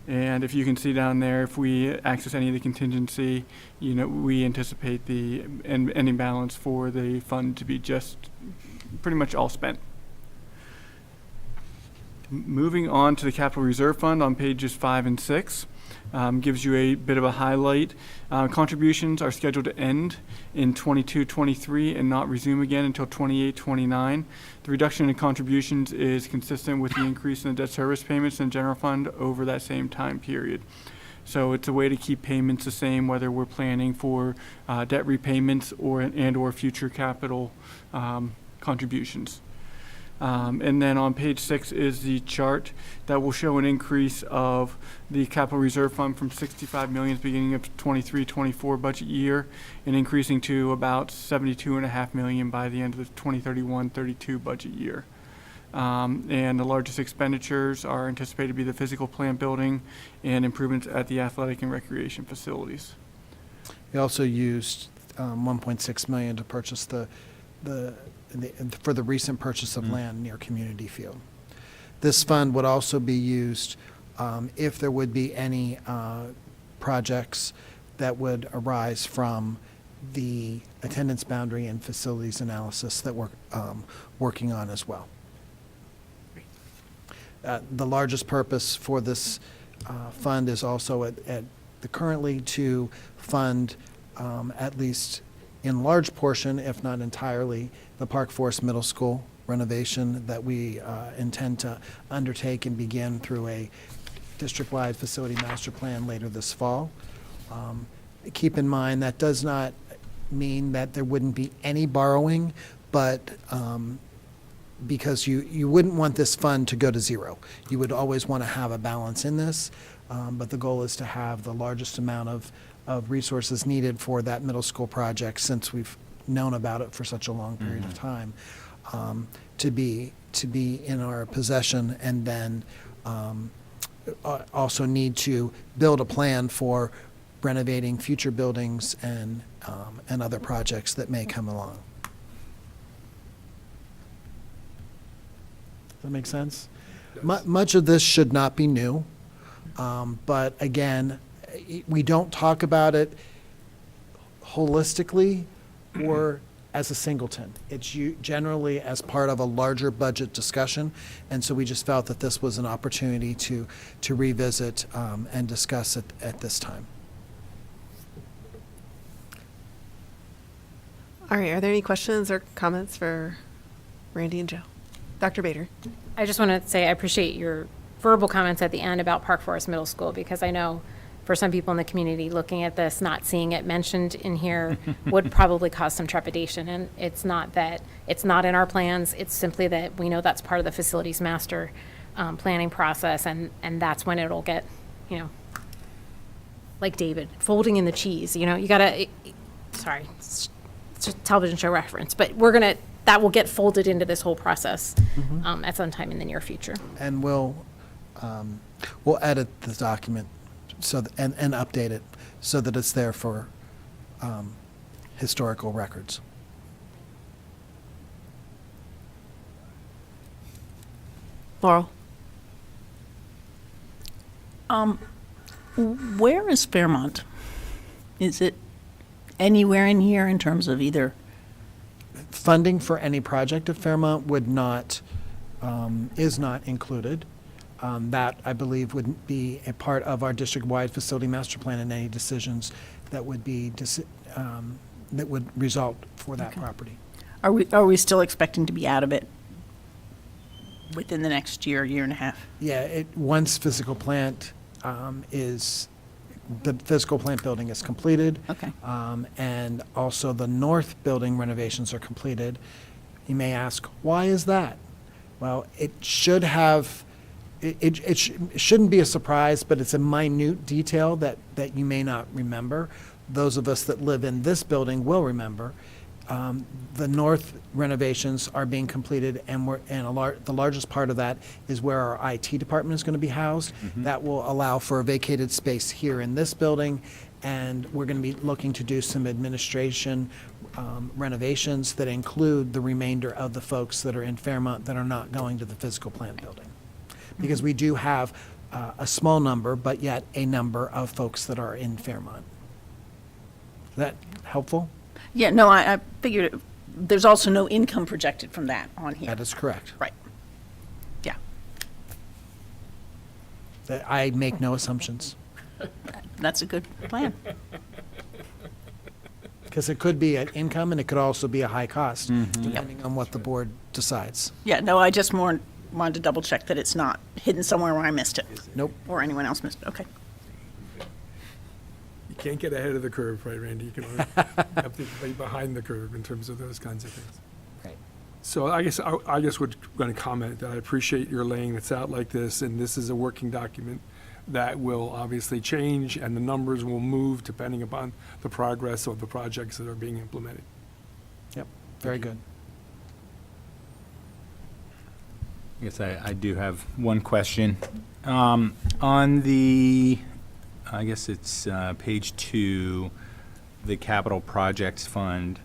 And if you can see down there, if we access any of the contingency, we anticipate the ending balance for the fund to be just pretty much all spent. Moving on to the Capital Reserve Fund on pages 5 and 6, gives you a bit of a highlight. Contributions are scheduled to end in 22-23 and not resume again until 28-29. The reduction in contributions is consistent with the increase in the debt service payments in the general fund over that same time period. So it's a way to keep payments the same, whether we're planning for debt repayments or future capital contributions. And then on page 6 is the chart that will show an increase of the Capital Reserve Fund from $65 million at the beginning of 23-24 budget year and increasing to about $72.5 million by the end of the 2031-32 budget year. And the largest expenditures are anticipated to be the physical plant building and improvements at the athletic and recreation facilities. We also used $1.6 million to purchase for the recent purchase of land near Community Field. This fund would also be used if there would be any projects that would arise from the attendance boundary and facilities analysis that we're working on as well. The largest purpose for this fund is also at the currently to fund at least in large portion, if not entirely, the Park Forest Middle School renovation that we intend to undertake and begin through a district-wide facility master plan later this fall. Keep in mind that does not mean that there wouldn't be any borrowing, but because you wouldn't want this fund to go to zero. You would always want to have a balance in this, but the goal is to have the largest amount of resources needed for that middle school project, since we've known about it for such a long period of time, to be in our possession, and then also need to build a plan for renovating future buildings and other projects that may come along. Does that make sense? Much of this should not be new, but again, we don't talk about it holistically or as a singleton. It's generally as part of a larger budget discussion, and so we just felt that this was an opportunity to revisit and discuss it at this time. All right, are there any questions or comments for Randy and Joe? Dr. Bader? I just want to say I appreciate your verbal comments at the end about Park Forest Middle School, because I know for some people in the community, looking at this, not seeing it mentioned in here would probably cause some trepidation. And it's not that it's not in our plans. It's simply that we know that's part of the facilities master planning process, and that's when it'll get, like David, folding in the cheese. You gotta, sorry, it's a television show reference, but that will get folded into this whole process at some time in the near future. And we'll edit the document and update it so that it's there for historical records. Laurel? Where is Fairmont? Is it anywhere in here in terms of either? Funding for any project at Fairmont is not included. That, I believe, would be a part of our district-wide facility master plan, and any decisions that would that would result for that property. Are we still expecting to be out of it within the next year and a half? Yeah, once physical plant the physical plant building is completed. Okay. And also the north building renovations are completed. You may ask, why is that? Well, it should have, it shouldn't be a surprise, but it's a minute detail that you may not remember. Those of us that live in this building will remember. The north renovations are being completed, and the largest part of that is where our IT department is going to be housed. That will allow for a vacated space here in this building, and we're going to be looking to do some administration renovations that include the remainder of the folks that are in Fairmont that are not going to the physical plant building. Because we do have a small number, but yet a number of folks that are in Fairmont. Is that helpful? Yeah, no, I figured there's also no income projected from that on here. That is correct. Right. Yeah. I make no assumptions. That's a good plan. Because it could be an income and it could also be a high cost, depending on what the board decides. Yeah, no, I just more wanted to double check that it's not hidden somewhere where I missed it. Nope. Or anyone else missed it. Okay. You can't get ahead of the curve, right, Randy? You can only have to be behind the curve in terms of those kinds of things. Right. So I guess we're going to comment that I appreciate your laying this out like this, and this is a working document that will obviously change, and the numbers will move depending upon the progress of the projects that are being implemented. Yep, very good. I guess I do have one question. On the, I guess it's page 2, the Capital Projects Fund,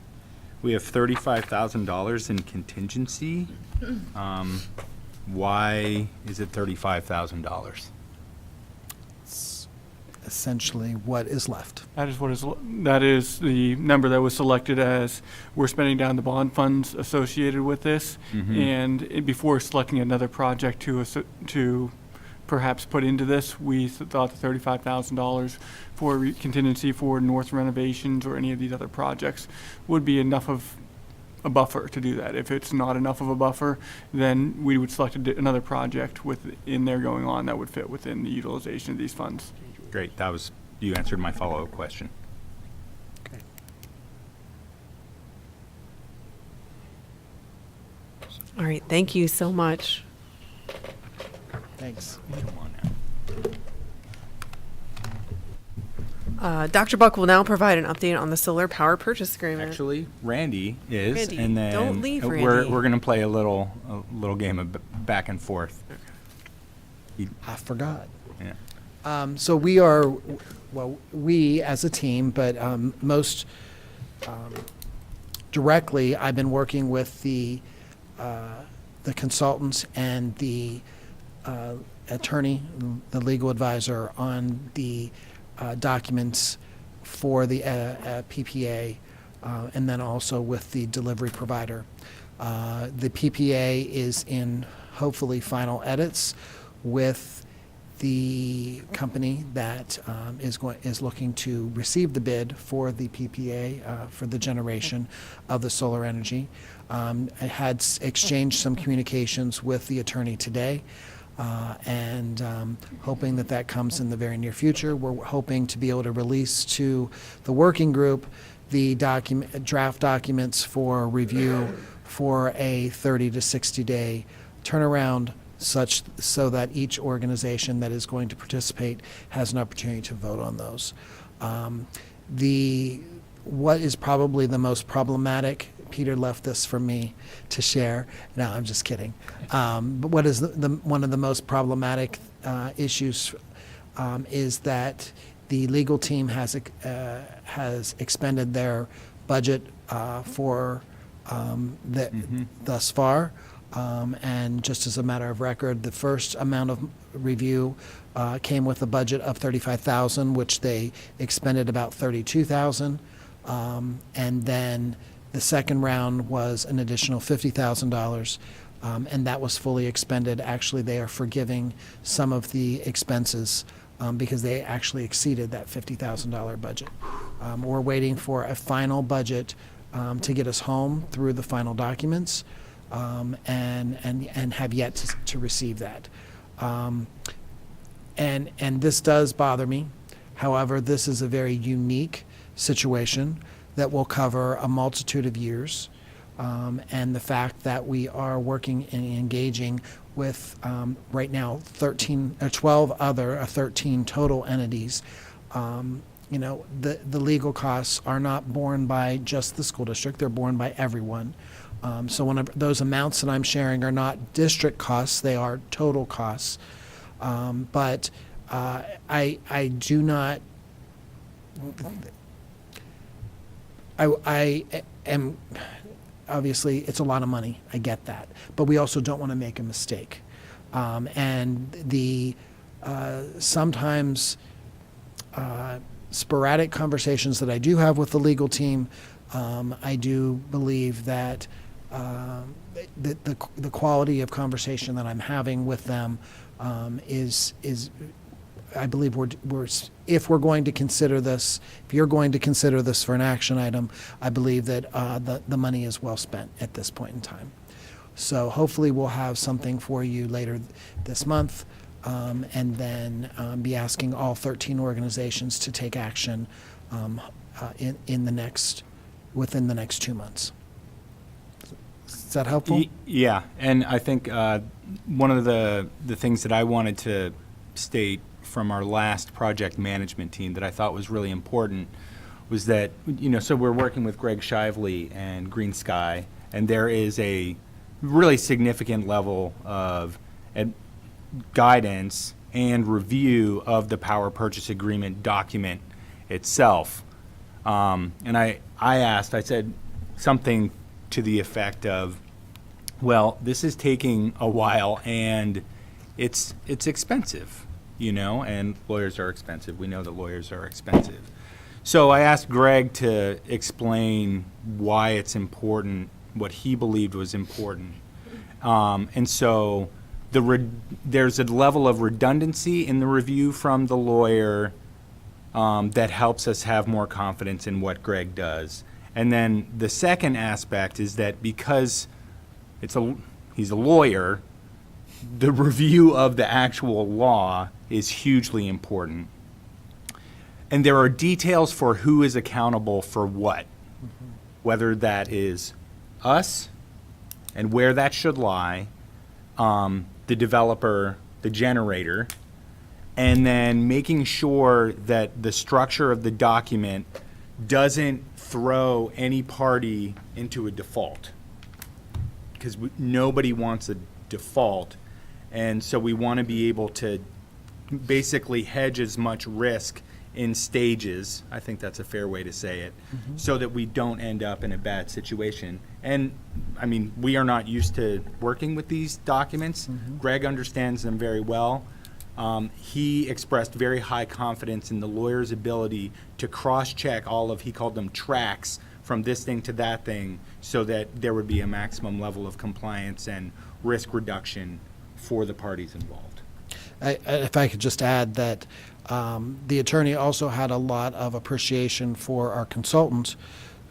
we have $35,000 in contingency. Why is it $35,000? Essentially what is left. That is the number that was selected as we're spending down the bond funds associated with this. And before selecting another project to perhaps put into this, we thought the $35,000 for contingency for north renovations or any of these other projects would be enough of a buffer to do that. If it's not enough of a buffer, then we would select another project in there going on that would fit within the utilization of these funds. Great, you answered my follow-up question. Okay. All right, thank you so much. Thanks. Dr. Buck will now provide an update on the solar power purchase agreement. Actually, Randy is, Randy, and then don't leave, we're Randy. going to play a little game of back and forth. I forgot. Yeah. So we as a team, but most directly, I've been working with the consultants and the attorney, the legal advisor on the documents for the PPA and then also with the delivery provider. The PPA is in hopefully final edits with the company that is looking to receive the bid for the PPA for the generation of the solar energy. I had exchanged some communications with the attorney today, and hoping that that comes in the very near future. We're hoping to be able to release to the working group the draft documents for review for a 30 to 60 day turnaround, such so that each organization that is going to participate has an opportunity to vote on those. What is probably the most problematic, Peter left this for me to share. No, I'm just kidding. But what is one of the most problematic issues is that the legal team has expended their budget for thus far. And just as a matter of record, the first amount of review came with a budget of $35,000, which they expended about $32,000. And then the second round was an additional $50,000, and that was fully expended. Actually, they are forgiving some of the expenses because they actually exceeded that $50,000 budget. We're waiting for a final budget to get us home through the final documents, and have yet to receive that. And this does bother me. However, this is a very unique situation that will cover a multitude of years. And the fact that we are working and engaging with right now 12 other 13 total entities. The legal costs are not borne by just the school district, they're borne by everyone. So those amounts that I'm sharing are not district costs, they are total costs. But I do not, I am, obviously, it's a lot of money, I get that. But we also don't want to make a mistake. And sometimes sporadic conversations that I do have with the legal team, I do believe that the quality of conversation that I'm having with them is I believe if we're going to consider this, if you're going to consider this for an action item, I believe that the money is well spent at this point in time. So hopefully we'll have something for you later this month, and then be asking all 13 organizations to take action within the next 2 months. Is that helpful? Yeah, and I think one of the things that I wanted to state from our last project management team that I thought was really important was that, so we're working with Greg Shively and Green Sky, and there is a really significant level of guidance and review of the power purchase agreement document itself. And I said something to the effect of, well, this is taking a while and it's expensive, and lawyers are expensive. We know that lawyers are expensive. So I asked Greg to explain why it's important, what he believed was important. And so there's a level of redundancy in the review from the lawyer that helps us have more confidence in what Greg does. And then the second aspect is that because he's a lawyer, the review of the actual law is hugely important. And there are details for who is accountable for what, whether that is us and where that should lie, the developer, the generator, and then making sure that the structure of the document doesn't throw any party into a default, because nobody wants a default, and so we want to be able to basically hedge as much risk in stages, I think that's a fair way to say it, so that we don't end up in a bad situation. And I mean, we are not used to working with these documents. Greg understands them very well. He expressed very high confidence in the lawyer's ability to cross-check all of, he called them tracks, from this thing to that thing so that there would be a maximum level of compliance and risk reduction for the parties involved. If I could just add that the attorney also had a lot of appreciation for our consultant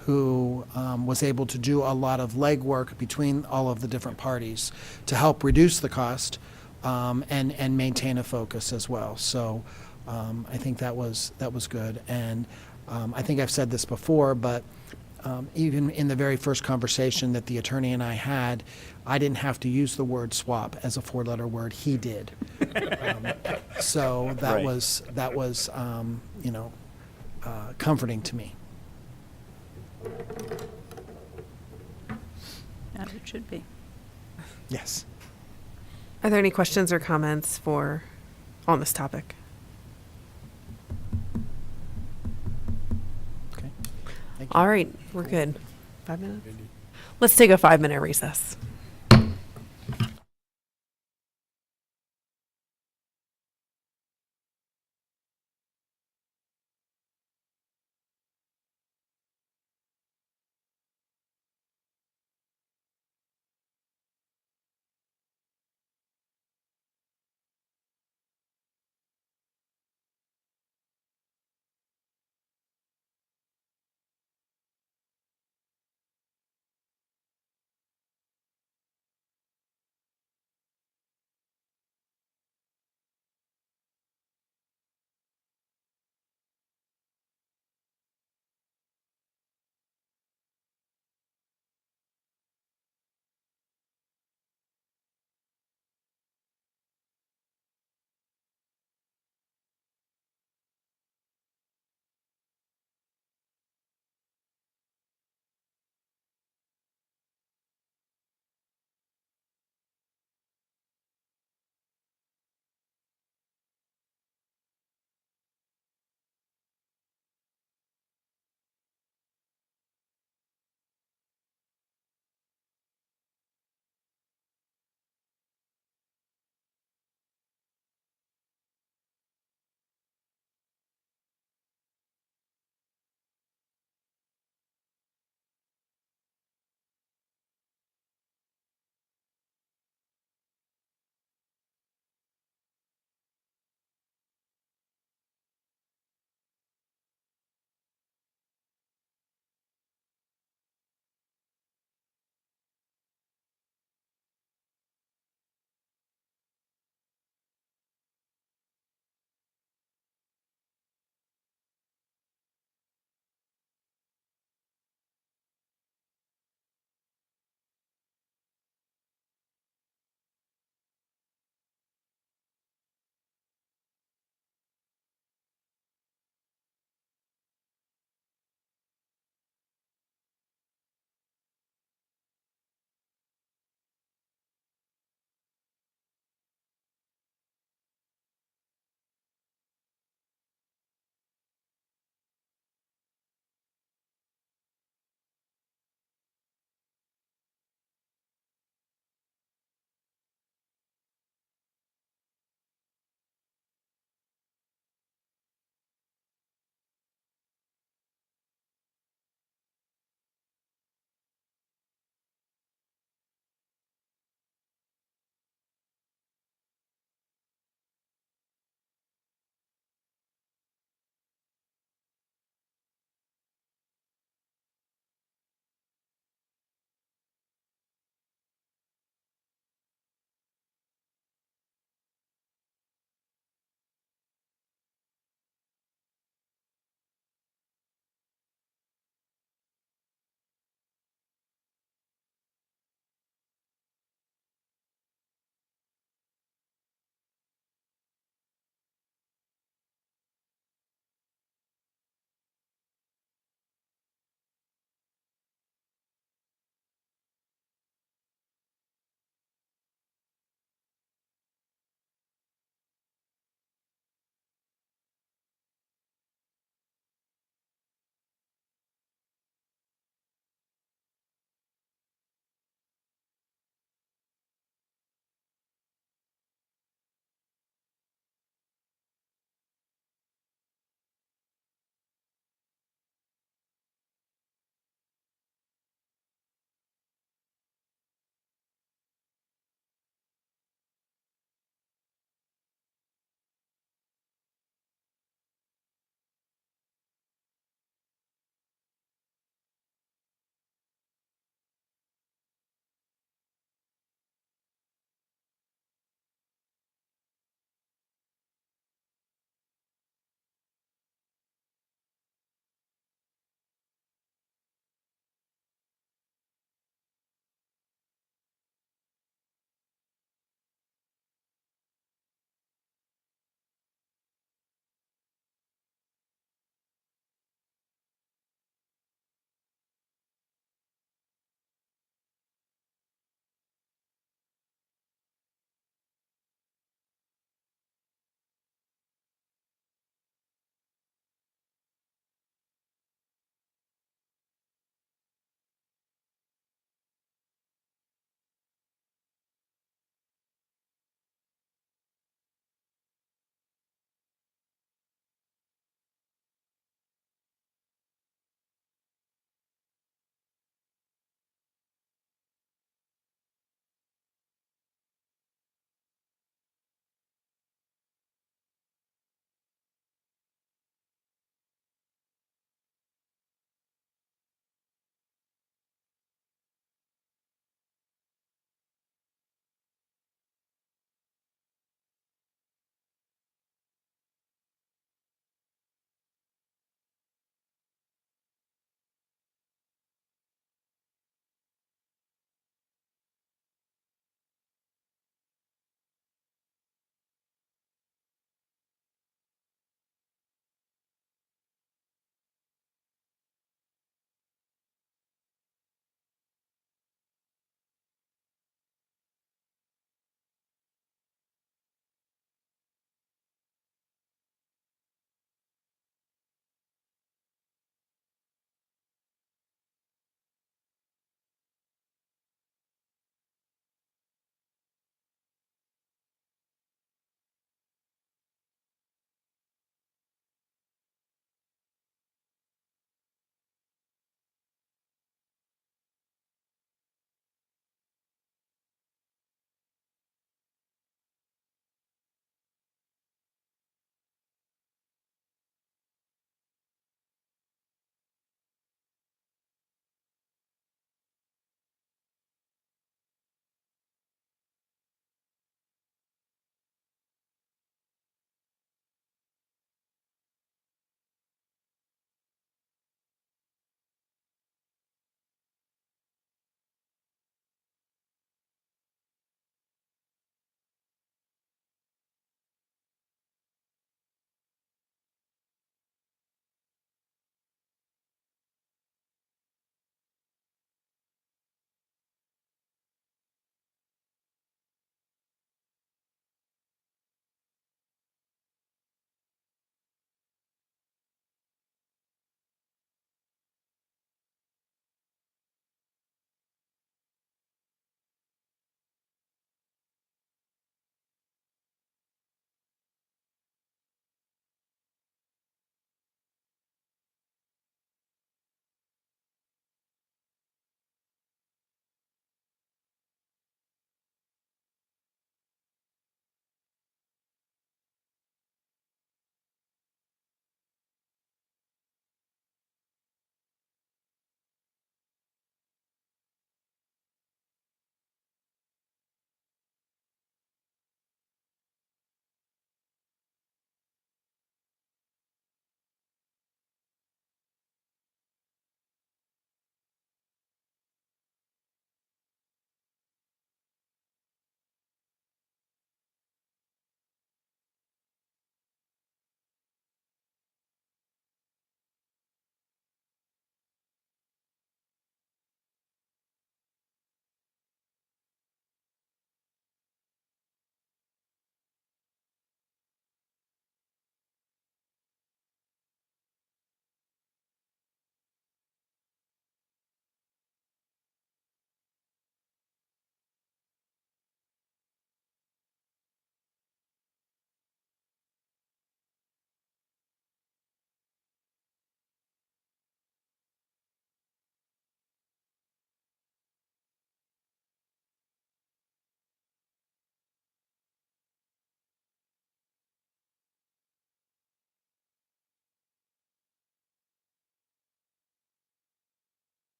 who was able to do a lot of legwork between all of the different parties to help reduce the cost and maintain a focus as well. So I think that was good. And I think I've said this before, but even in the very first conversation that the attorney and I had, I didn't have to use the word swap as a 4-letter word. He did. So that Right. was comforting to me. As it should be. Yes. Are there any questions or comments on this topic? Okay. All right, we're good. 5 minutes? Let's take a 5-minute recess.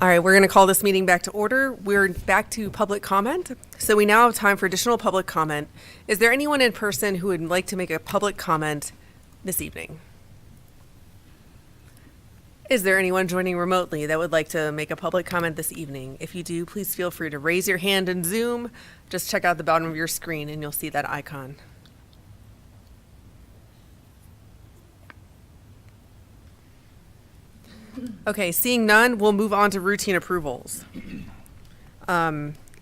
All right, we're going to call this meeting back to order. We're back to public comment. So we now have time for additional public comment. Is there anyone in person who would like to make a public comment this evening? Is there anyone joining remotely that would like to make a public comment this evening? If you do, please feel free to raise your hand in Zoom. Just check out the bottom of your screen and you'll see that icon. Okay, seeing none, we'll move on to routine approvals.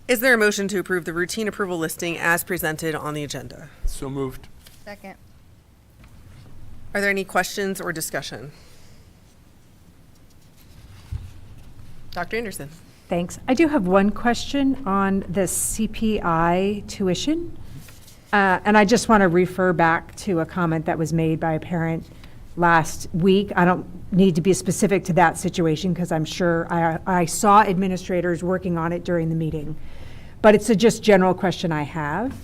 Is there a motion to approve the routine approval listing as presented on the agenda? So moved. Second. Are there any questions or discussion? Dr. Anderson. Thanks. I do have one question on the CPI tuition. And I just want to refer back to a comment that was made by a parent last week. I don't need to be specific to that situation because I'm sure I saw administrators working on it during the meeting. But it's a just general question I have.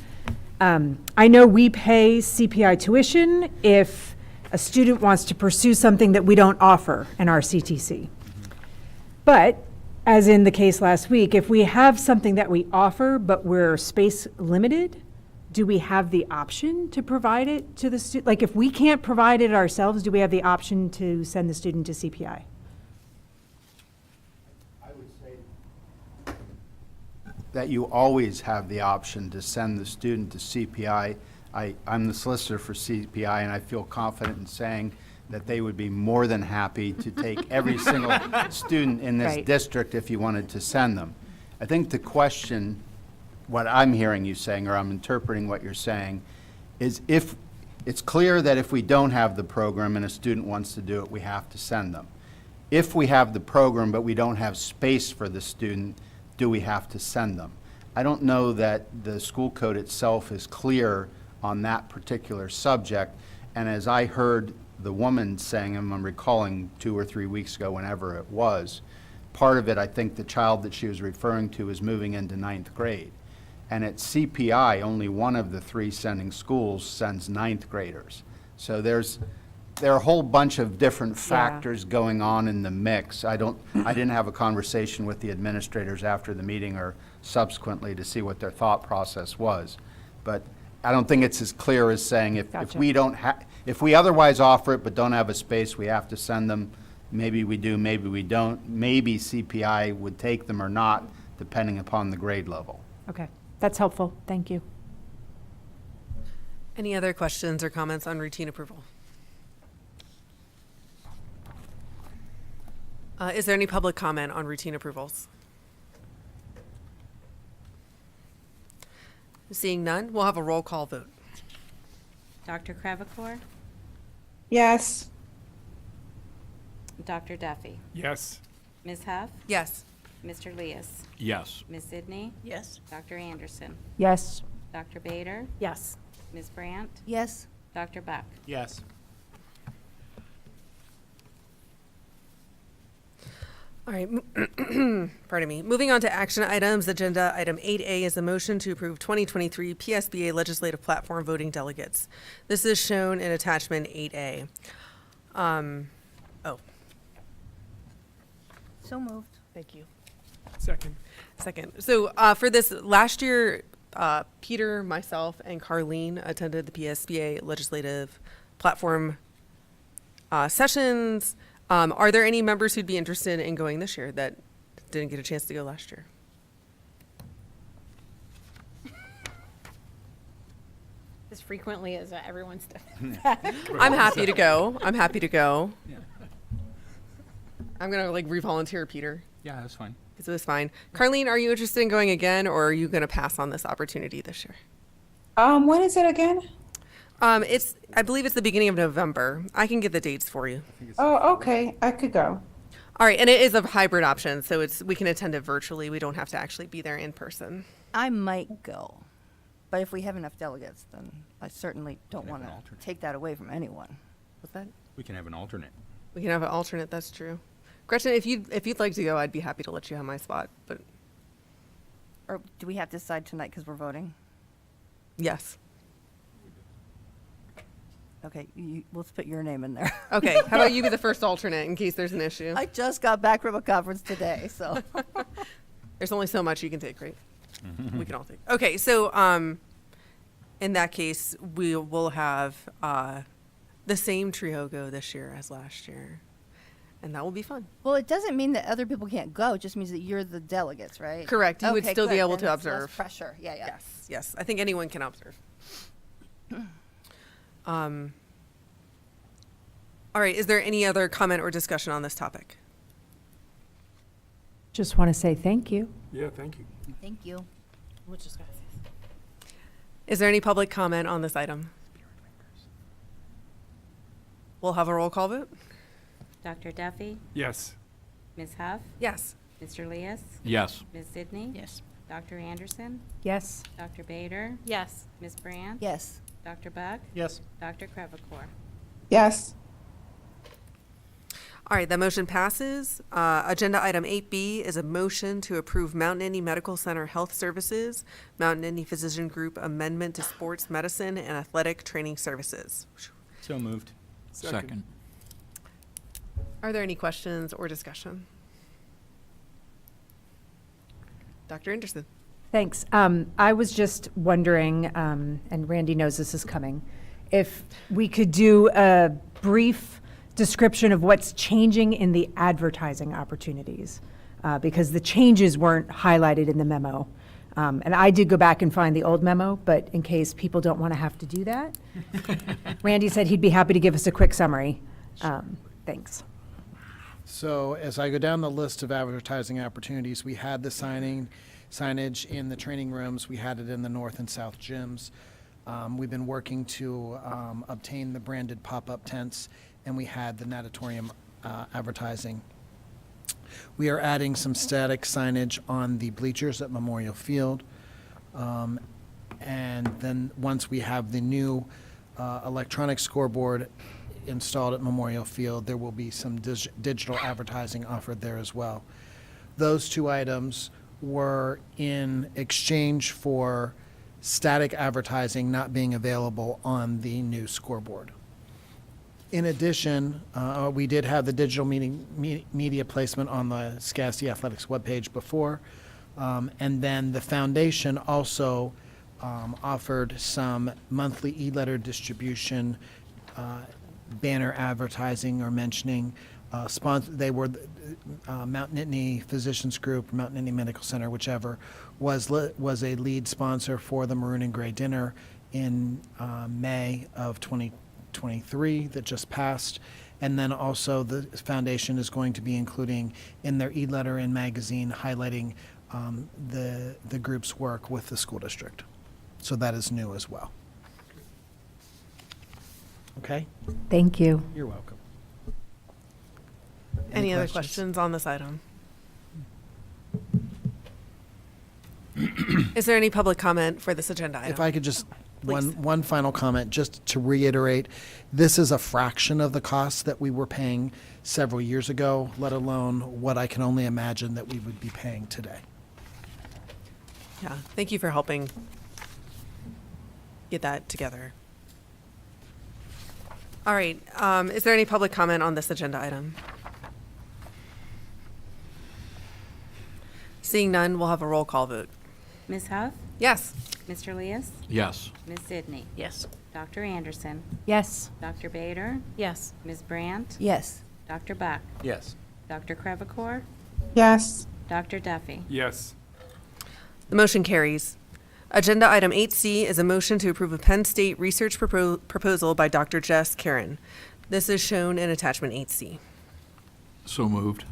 I know we pay CPI tuition if a student wants to pursue something that we don't offer in our CTC. But as in the case last week, if we have something that we offer but we're space limited, do we have the option to provide it to the student? Like if we can't provide it ourselves, do we have the option to send the student to CPI? I would say that you always have the option to send the student to CPI. I'm the solicitor for CPI, and I feel confident in saying that they would be more than happy to take every single student in this Right. district if you wanted to send them. I think the question, what I'm hearing you saying, or I'm interpreting what you're saying, is if it's clear that if we don't have the program and a student wants to do it, we have to send them. If we have the program but we don't have space for the student, do we have to send them? I don't know that the school code itself is clear on that particular subject. And as I heard the woman saying, and I'm recalling 2 or 3 weeks ago, whenever it was, part of it, I think the child that she was referring to is moving into 9th grade. And at CPI, only one of the 3 sending schools sends 9th graders. So there are a whole bunch of different factors going on in the mix. I didn't have a conversation with the administrators after the meeting or subsequently to see what their thought process was. But I don't think it's as clear as saying if we don't if we otherwise offer it but don't have a space, we have to send them. Maybe we do, maybe we don't. Maybe CPI would take them or not, depending upon the grade level. Okay, that's helpful. Thank you. Any other questions or comments on routine approval? Is there any public comment on routine approvals? Seeing none, we'll have a roll call vote. Dr. Crevecore, Yes. Dr. Duffy, Yes. Ms. Huff, Yes. Mr. Leas, Yes. Ms. Sidney, Yes. Dr. Anderson, Yes. Dr. Bader, Yes. Ms. Brandt, Yes. Dr. Buck. Yes. All right, pardon me. Moving on to action items, agenda item 8A is a motion to approve 2023 PSBA Legislative Platform voting delegates. This is shown in attachment 8A. So moved. Thank you. Second. So for this, last year, Peter, myself, and Carlene attended the PSBA Legislative Platform sessions. Are there any members who'd be interested in going this year that didn't get a chance to go last year? As frequently as everyone's done. I'm happy to go. I'm gonna re-volunteer, Peter. Yeah, that's fine. It was fine. Carlene, are you interested in going again, or are you gonna pass on this opportunity this year? When is it again? I believe it's the beginning of November. I can get the dates for you. Oh, okay. I could go. All right, and it is a hybrid option, so we can attend it virtually. We don't have to actually be there in person. I might go, but if we have enough delegates, then I certainly don't Can have want an to alternate. take that away from anyone. What's that? We can have an alternate. We can have an alternate. That's true. Gretchen, if you'd like to go, I'd be happy to let you have my spot. But Or do we have to decide tonight because we're voting? yes. Okay, let's put your name in there. Okay, how about you be the first alternate in case there's an issue? I just got back from a conference today, so. There's only so much you can take, right? We can all take. Okay, so in that case, we will have the same trio go this year as last year, and that will be fun. Well, it doesn't mean that other people can't go. It just means that you're the delegates, right? Correct. You would Okay, still be good. able Then to it's less observe. pressure. Yeah, yeah. Yes. I think anyone can observe. All right. Is there any other comment or discussion on this topic? Just want to say thank you. Yeah, thank you. Thank you. Is there any public comment on this item? We'll have a roll call vote. Dr. Duffy? Yes. Ms. Huff? Yes. Mr. Leas? Yes. Ms. Sidney? Yes. Dr. Anderson? Yes. Dr. Bader? Yes. Ms. Brandt? Yes. Dr. Buck? Yes. Dr. Crevecore? Yes. All right, the motion passes. Agenda item 8B is a motion to approve Mount Nittany Medical Center Health Services, Mount Nittany Physician Group Amendment to Sports Medicine and Athletic Training Services. So moved. Second. Are there any questions or discussion? Dr. Anderson. Thanks. I was just wondering, and Randy knows this is coming, if we could do a brief description of what's changing in the advertising opportunities, because the changes weren't highlighted in the memo. And I did go back and find the old memo, but in case people don't want to have to do that, Randy said he'd be happy to give us a quick summary. Thanks. So as I go down the list of advertising opportunities, we had the signage in the training rooms. We had it in the north and south gyms. We've been working to obtain the branded pop-up tents, and we had the natatorium advertising. We are adding some static signage on the bleachers at Memorial Field. And then once we have the new electronic scoreboard installed at Memorial Field, there will be some digital advertising offered there as well. Those two items were in exchange for static advertising not being available on the new scoreboard. In addition, we did have the digital media placement on the Scasti Athletics webpage before, and then the foundation also offered some monthly e-letter distribution, banner advertising or mentioning. They were Mount Nittany Physicians Group, Mount Nittany Medical Center, whichever, was a lead sponsor for the Maroon and Gray Dinner in May of 2023 that just passed. And then also the foundation is going to be including in their e-letter and magazine highlighting the group's work with the school district. So that is new as well. Okay? Thank you. You're welcome. Any other questions on this item? Is there any public comment for this agenda item? If I could just, Please. one final comment, just to reiterate, this is a fraction of the costs that we were paying several years ago, let alone what I can only imagine that we would be paying today. Yeah, thank you for helping get that together. All right, is there any public comment on this agenda item? Seeing none, we'll have a roll call vote. Ms. Huff? Yes. Mr. Leas? Yes. Ms. Sidney? Yes. Dr. Anderson? Yes. Dr. Bader? Yes. Ms. Brandt? Yes. Dr. Buck? Yes. Dr. Crevecore? Yes. Dr. Duffy? Yes. The motion carries. Agenda item 8C is a motion to approve a Penn State research proposal by Dr. Jess Karen. This is shown in attachment 8C. So moved.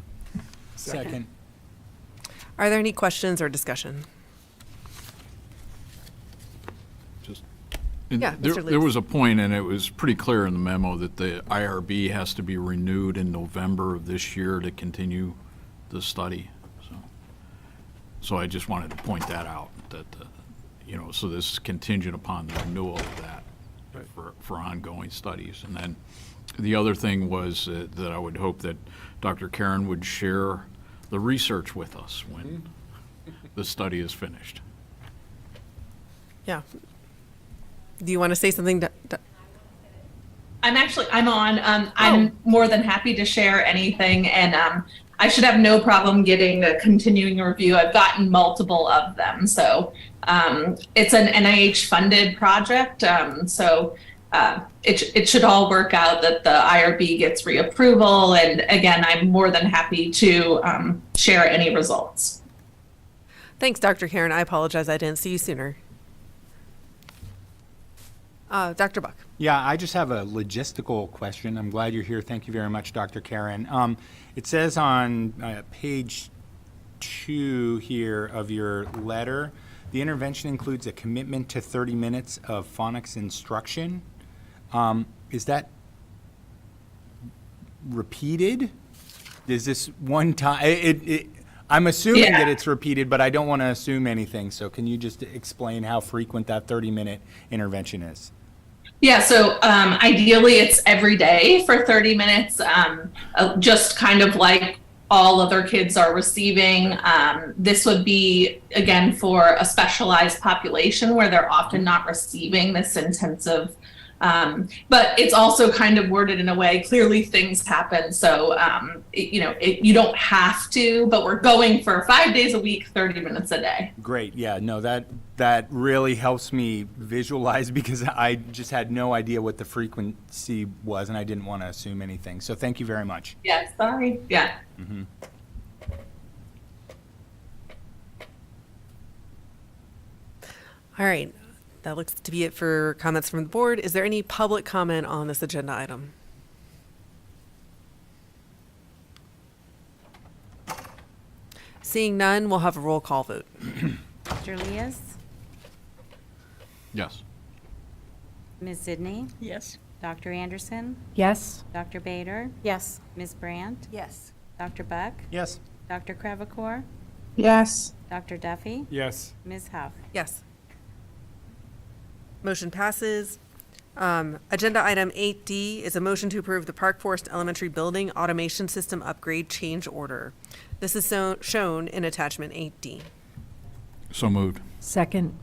Second. Are there any questions or discussion? And Yeah, there, Mr. there Lees. was a point, and it was pretty clear in the memo, that the IRB has to be renewed in November of this year to continue the study. So I just wanted to point that out, that, so this is contingent upon the renewal of that for ongoing studies. And then the other thing was that I would hope that Dr. Karen would share the research with us when the study is finished. Yeah. Do you want to say something? I'm on. I'm more than happy to share anything, and I should have no problem getting a continuing review. I've gotten multiple of them. So it's an NIH funded project. It should all work out that the IRB gets reapproval. And again, I'm more than happy to share any results. Thanks, Dr. Karen. I apologize I didn't see you sooner. Dr. Buck. Yeah, I just have a logistical question. I'm glad you're here. Thank you very much, Dr. Karen. It says on page 2 here of your letter, the intervention includes a commitment to 30 minutes of phonics instruction. Is that repeated? Is this one time? I'm assuming that it's repeated, but I don't want to assume anything. So can you just explain how frequent that 30-minute intervention is? Yeah, so ideally it's every day for 30 minutes, just kind of like all other kids are receiving. This would be, again, for a specialized population where they're often not receiving this intensive, but it's also kind of worded in a way, clearly things happen. So, you don't have to, but we're going for 5 days a week, 30 minutes a day. Great. Yeah, no, that really helps me visualize because I just had no idea what the frequency was and I didn't want to assume anything. So thank you very much. Yeah, sorry. Yeah. Mm-hmm. All right. That looks to be it for comments from the board. Is there any public comment on this agenda item? Seeing none, we'll have a roll call vote. Dr. Elias? Yes. Ms. Sidney? Yes. Dr. Anderson? Yes. Dr. Bader? Yes. Ms. Brandt? Yes. Dr. Buck? Yes. Dr. Crevecore? Yes. Dr. Duffy? Yes. Ms. Huff? Yes. Motion passes. Agenda item 8D is a motion to approve the Park Forest Elementary Building Automation System Upgrade Change Order. This is shown in attachment 8D. So moved. Second.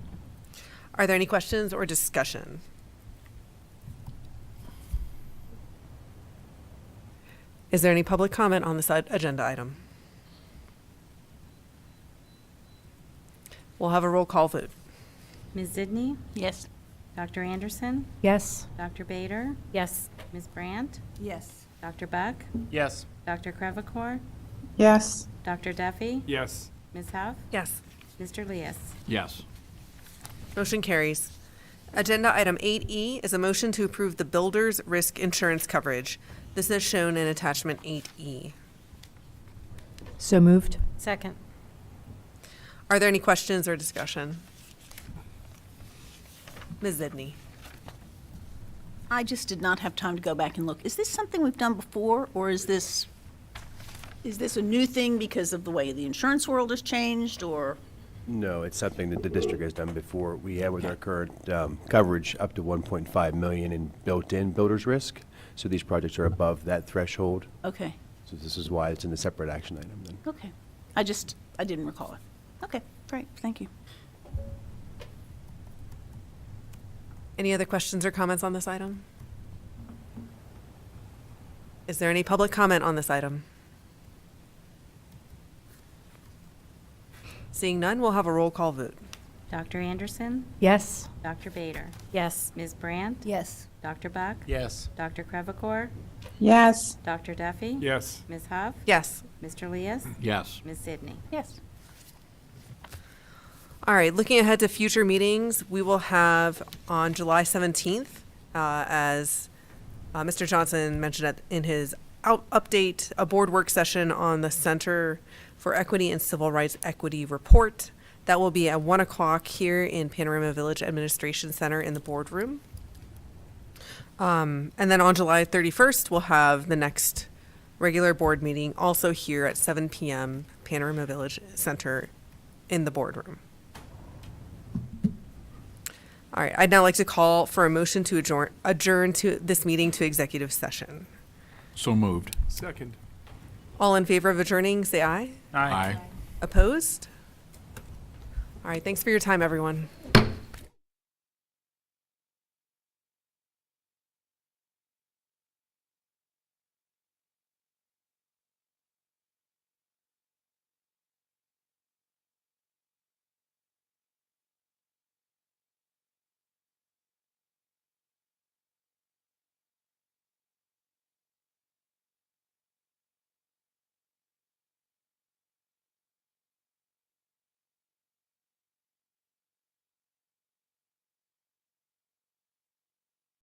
Are there any questions or discussion? Is there any public comment on this agenda item? We'll have a roll call vote. Ms. Sidney? Yes. Dr. Anderson? Yes. Dr. Bader? Yes. Ms. Brandt? Yes. Dr. Buck? Yes. Dr. Crevecore? Yes. Dr. Duffy? Yes. Ms. Huff? Yes. Mr. Elias? Yes. Motion carries. Agenda item 8E is a motion to approve the builder's risk insurance coverage. This is shown in attachment 8E. So moved. Second. Are there any questions or discussion? Ms. Zidney. I just did not have time to go back and look. Is this something we've done before, or is this a new thing because of the way the insurance world has changed, or? No, it's something that the district has done before. We have with our current coverage up to 1.5 million in built-in builder's risk. So these projects are above that threshold. Okay. So this is why it's in the separate action item then. Okay. I didn't recall it. Okay, great, thank you. Any other questions or comments on this item? Is there any public comment on this item? Seeing none, we'll have a roll call vote. Dr. Anderson? Yes. Dr. Bader? Yes. Ms. Brandt? Yes. Dr. Buck? Yes. Dr. Crevecore? Yes. Dr. Duffy? Yes. Ms. Huff? Yes. Mr. Elias? Yes. Ms. Sidney? Yes. All right, looking ahead to future meetings, we will have on July 17th, as Mr. Johnson mentioned in his update, a board work session on the Center for Equity and Civil Rights Equity report. That will be at 1 o'clock here in Panorama Village Administration Center in the boardroom. And then on July 31st, we'll have the next regular board meeting also here at 7 p.m. Panorama Village Center in the boardroom. All right, I'd now like to call for a motion to adjourn to this meeting to executive session. So moved. Second. All in favor of adjourning, say aye. Aye. Opposed? All right, thanks for your time, everyone.